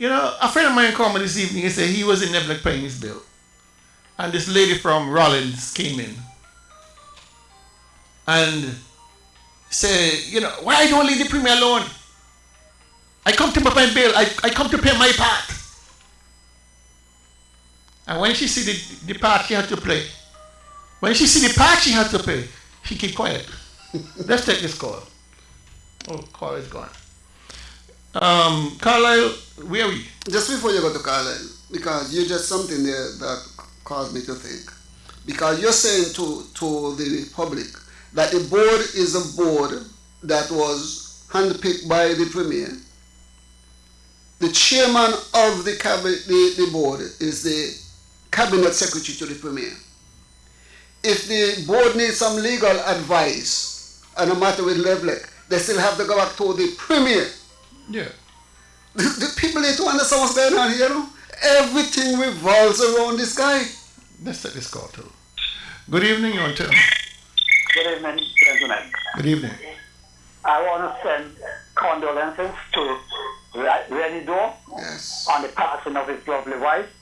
A friend of mine called me this evening. He said he was in Nevis paying his bill. And this lady from Rollins came in and said, why don't leave the Premier alone? I come to pay my bill. I come to pay my part. And when she see the part she had to play, when she see the part she had to pay, she keep quiet. Let's take this call. Oh, call is gone. Carlisle, where are we? Just before you go to Carlisle, because you just something there that caused me to think. Because you're saying to the public that the board is a board that was handpicked by the Premier. The chairman of the board is the cabinet secretary to the Premier. If the board needs some legal advice on a matter with Levlek, they still have to go back to the Premier. Yeah. The people need to understand what's going on here. Everything revolves around this guy. Let's take this call too. Good evening, you want to? Good evening, gentlemen. Good evening. I want to send condolences to Renido on the passing of his lovely wife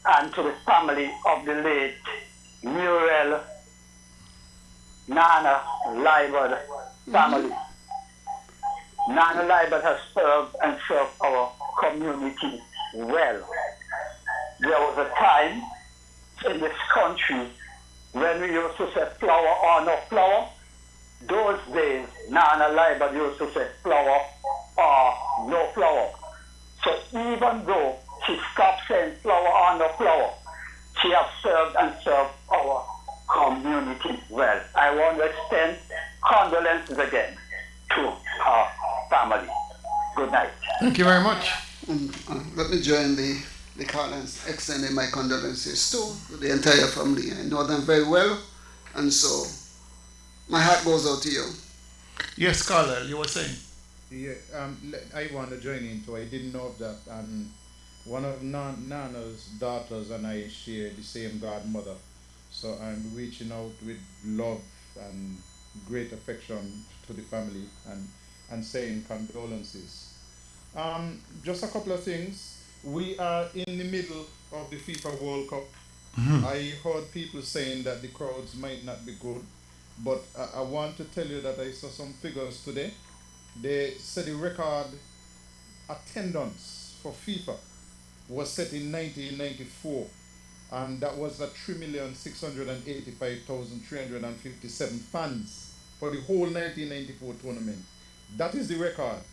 and to the family of the late Muriel Nana Libert family. Nana Libert has served our community well. There was a time in this country when we used to say flower or no flower. Those days, Nana Libert used to say flower or no flower. So even though she stopped saying flower or no flower, she has served our community well. I want to extend condolences again to her family. Good night. Thank you very much. Let me join the Carlins, extending my condolences to the entire family. I know them very well, and so my heart goes out to you. Yes, Carla, you were saying? Yeah, I want to join in too. I didn't know of that. One of Nana's daughters and I share the same godmother. So I'm reaching out with love and great affection to the family and saying condolences. Just a couple of things. We are in the middle of the FIFA World Cup I heard people saying that the crowds might not be good, but I want to tell you that I saw some figures today. They said the record attendance for FIFA was set in 1994, and that was at 3,685,357 fans for the whole 1994 tournament. That is the record.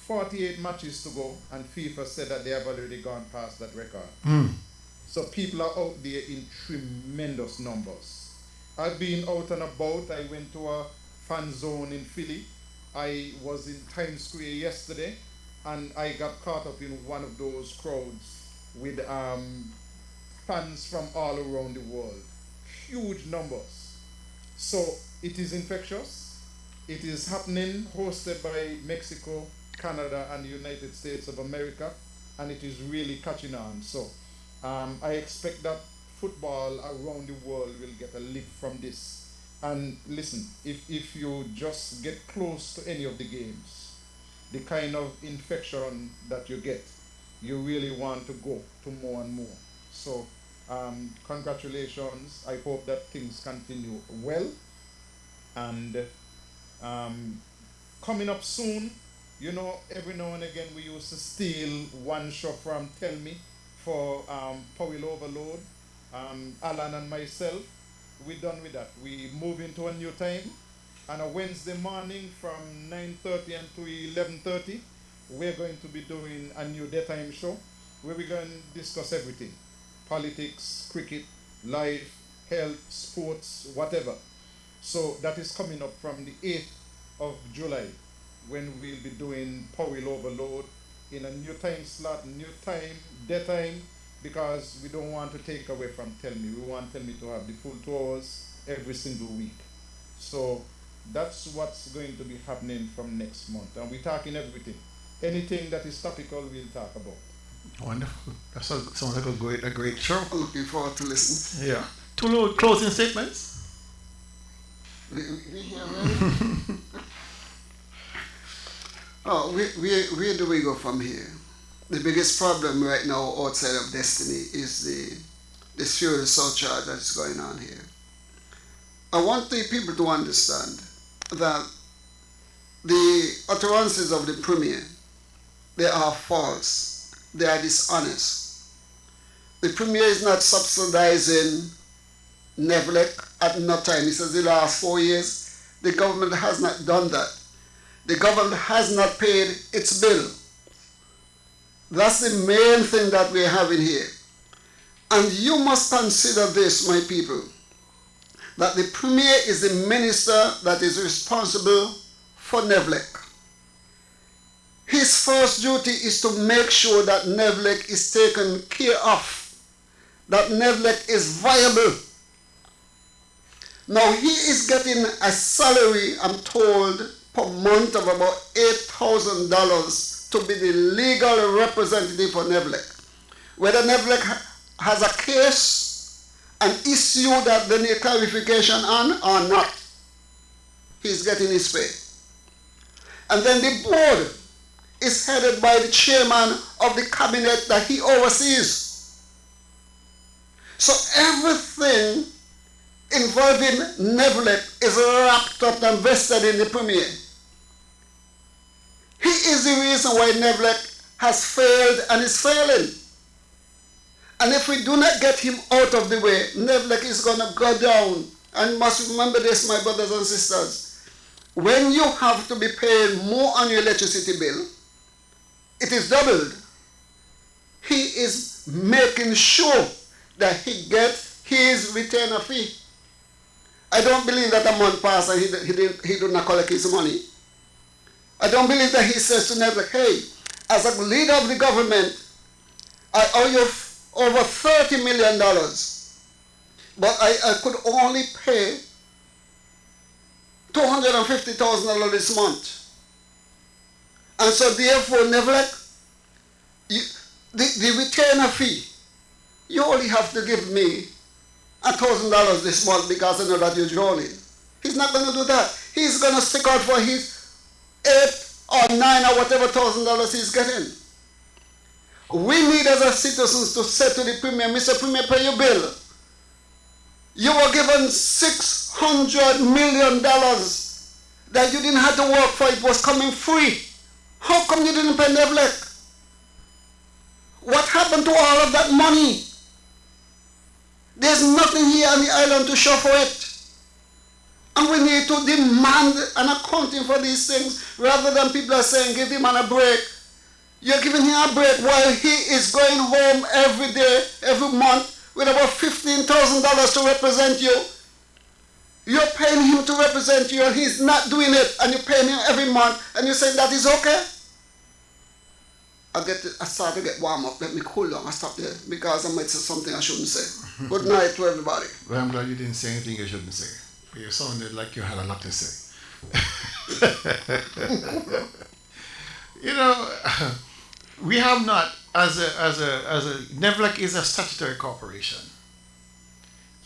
48 matches to go, and FIFA said that they have already gone past that record. So people are out there in tremendous numbers. I've been out and about. I went to a fan zone in Philly. I was in Times Square yesterday, and I got caught up in one of those crowds with fans from all around the world. Huge numbers. So it is infectious. It is happening, hosted by Mexico, Canada, and the United States of America, and it is really catching on. So I expect that football around the world will get a lift from this. And listen, if you just get close to any of the games, the kind of infection that you get, you really want to go to more and more. So congratulations. I hope that things continue well. And coming up soon, you know, every now and again we used to steal one show from Tell Me for Powell Overload. Alan and myself, we're done with that. We move into a new time. On a Wednesday morning from 9:30 to 11:30, we're going to be doing a new daytime show where we're going to discuss everything. Politics, cricket, life, health, sports, whatever. So that is coming up from the 8th of July when we'll be doing Powell Overload in a new time slot, new time, daytime, because we don't want to take away from Tell Me. We want Tell Me to have the full 2 hours every single week. So that's what's going to be happening from next month. And we're talking everything. Anything that is topical, we'll talk about. Wonderful. That sounds like a great show. Looking forward to listen. Yeah. 2 little closing statements. Where do we go from here? The biggest problem right now outside of Destiny is this fuel surcharge that's going on here. I want the people to understand that the utterances of the Premier, they are false. They are dishonest. The Premier is not subsidizing Nevlec at no time. He says the last 4 years, the government has not done that. The government has not paid its bill. That's the main thing that we're having here. And you must consider this, my people, that the Premier is the minister that is responsible for Nevlec. His first duty is to make sure that Nevlec is taken care of, that Nevlec is viable. Now he is getting a salary, I'm told, per month of about $8,000 to be the legal representative for Nevlec. Whether Nevlec has a case, an issue that they need clarification on or not, he's getting his pay. And then the board is headed by the chairman of the cabinet that he oversees. So everything involving Nevlec is wrapped up and vested in the Premier. He is the reason why Nevlec has failed and is failing. And if we do not get him out of the way, Nevlec is going to go down. And you must remember this, my brothers and sisters. When you have to be paying more on your electricity bill, it is doubled. He is making sure that he gets his retainer fee. I don't believe that a month passed and he did not collect his money. I don't believe that he says to Nevlec, hey, as a leader of the government, I owe you over $30 million, but I could only pay $250,000 this month. And so therefore, Nevlec, the retainer fee, you only have to give me $1,000 this month because I know that you're drowning. He's not going to do that. He's going to stick out for his $8 or $9 or whatever $1,000 he's getting. We need as a citizens to say to the Premier, Mr. Premier, pay your bill. You were given $600 million that you didn't have to work for. It was coming free. How come you didn't pay Nevlec? What happened to all of that money? There's nothing here on the island to show for it. And we need to demand an accounting for these things rather than people are saying give him a break. You're giving him a break while he is going home every day, every month with about $15,000 to represent you. You're paying him to represent you and he's not doing it, and you're paying him every month and you're saying that is I start to get warm up. Let me cool down. I stop there because I might say something I shouldn't say. Good night to everybody. Well, I'm glad you didn't say anything you shouldn't say. You sounded like you had a lot to say. You know, we have not, Nevlec is a statutory corporation,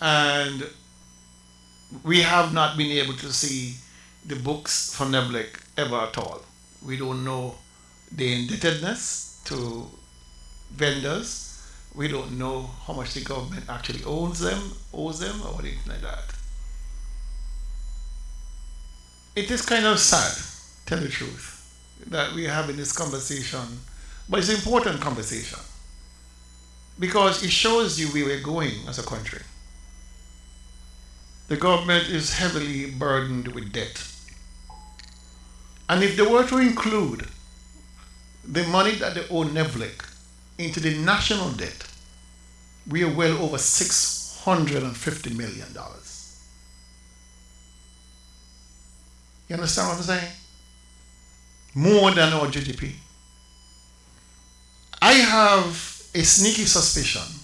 and we have not been able to see the books for Nevlec ever at all. We don't know the indebtedness to vendors. We don't know how much the government actually owes them, or anything like that. It is kind of sad, tell the truth, that we're having this conversation, but it's an important conversation because it shows you where we're going as a country. The government is heavily burdened with debt. And if they were to include the money that they owe Nevlec into the national debt, we are well over $650 million. You understand what I'm saying? More than our GDP. I have a sneaky suspicion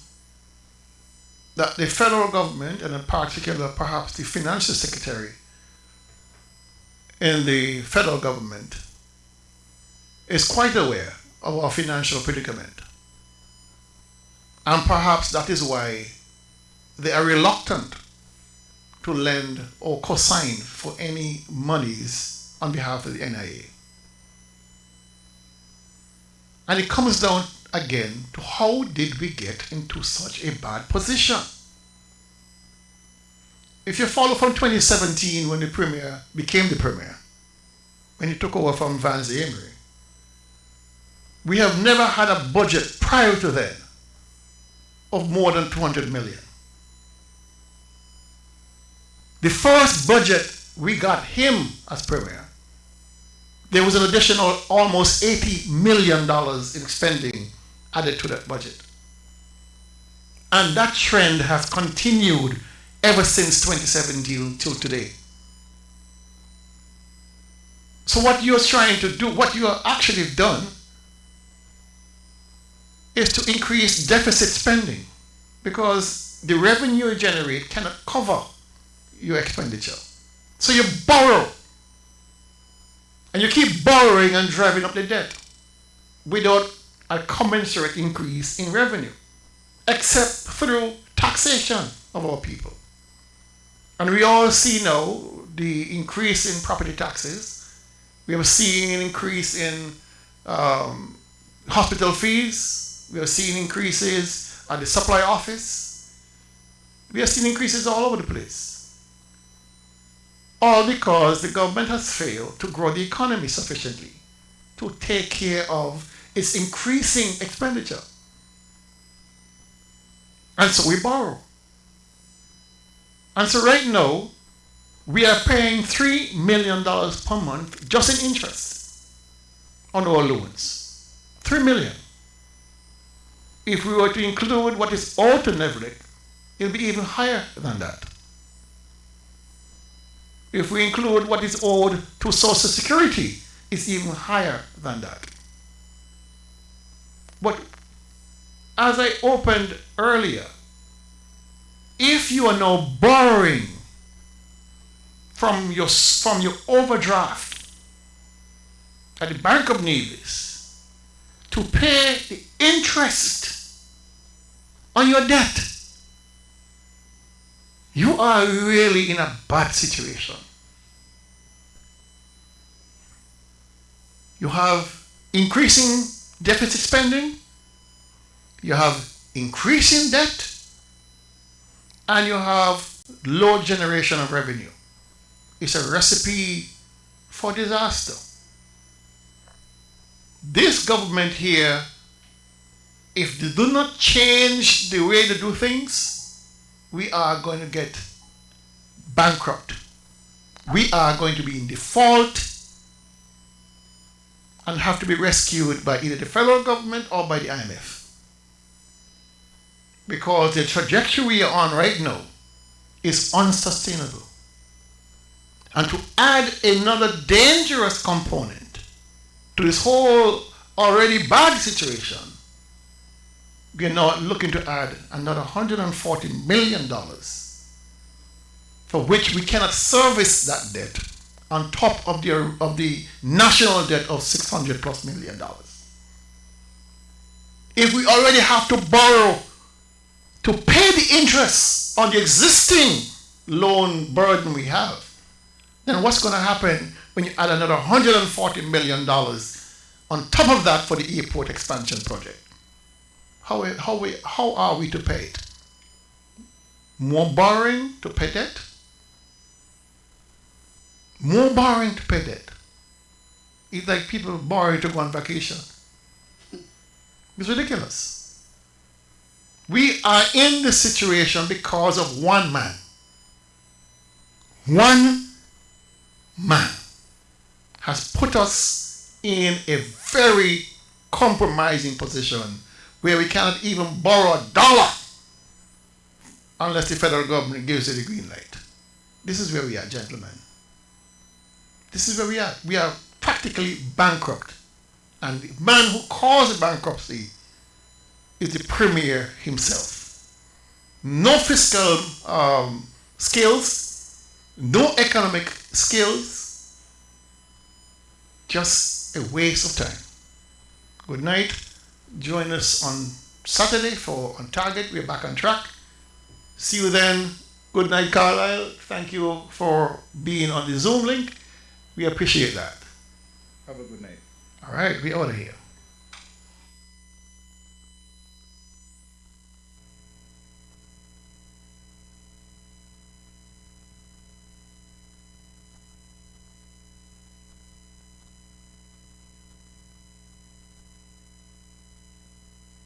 that the federal government, and in particular perhaps the financial secretary in the federal government, is quite aware of our financial predicament. And perhaps that is why they are reluctant to lend or co-sign for any monies on behalf of the NIA. And it comes down again to how did we get into such a bad position? If you follow from 2017 when the Premier became the Premier, when he took over from Vance Emery, we have never had a budget prior to then of more than 200 million. The first budget we got him as Premier, there was an additional almost $80 million in spending added to that budget. And that trend has continued ever since 2017 till today. So what you're trying to do, what you are actually done, is to increase deficit spending because the revenue you generate cannot cover your expenditure. So you borrow. And you keep borrowing and driving up the debt without a commensurate increase in revenue, except through taxation of our people. And we all see now the increase in property taxes. We have seen an increase in hospital fees. We have seen increases at the supply office. We have seen increases all over the place. All because the government has failed to grow the economy sufficiently to take care of its increasing expenditure. And so we borrow. And so right now, we are paying $3 million per month just in interest on our loans. $3 million. If we were to include what is owed to Nevlec, it will be even higher than that. If we include what is owed to Social Security, it's even higher than that. But as I opened earlier, if you are now borrowing from your overdraft at the Bank of Nevis to pay the interest on your debt, you are really in a bad situation. You have increasing deficit spending You have increasing debt and you have low generation of revenue. It's a recipe for disaster. This government here, if they do not change the way they do things, we are going to get bankrupt. We are going to be in default and have to be rescued by either the federal government or by the IMF. Because the trajectory we are on right now is unsustainable. And to add another dangerous component to this whole already bad situation, we are now looking to add another $140 million, for which we cannot service that debt on top of the national debt of $600 plus million. If we already have to borrow to pay the interest on the existing loan burden we have, then what's going to happen when you add another $140 million on top of that for the airport expansion project? How are we to pay it? More borrowing to pay debt? More borrowing to pay debt. It's like people borrowing to go on vacation. It's ridiculous. We are in this situation because of one man. One man has put us in a very compromising position where we cannot even borrow $1 unless the federal government gives it the green light. This is where we are, gentlemen. This is where we are. We are practically bankrupt. And the man who caused the bankruptcy is the premier himself. No fiscal skills, no economic skills, just a waste of time. Good night. Join us on Saturday on Target. We're back on track. See you then. Good night, Carlisle. Thank you for being on the Zoom link. We appreciate that. Have a good night. All right, we're out of here.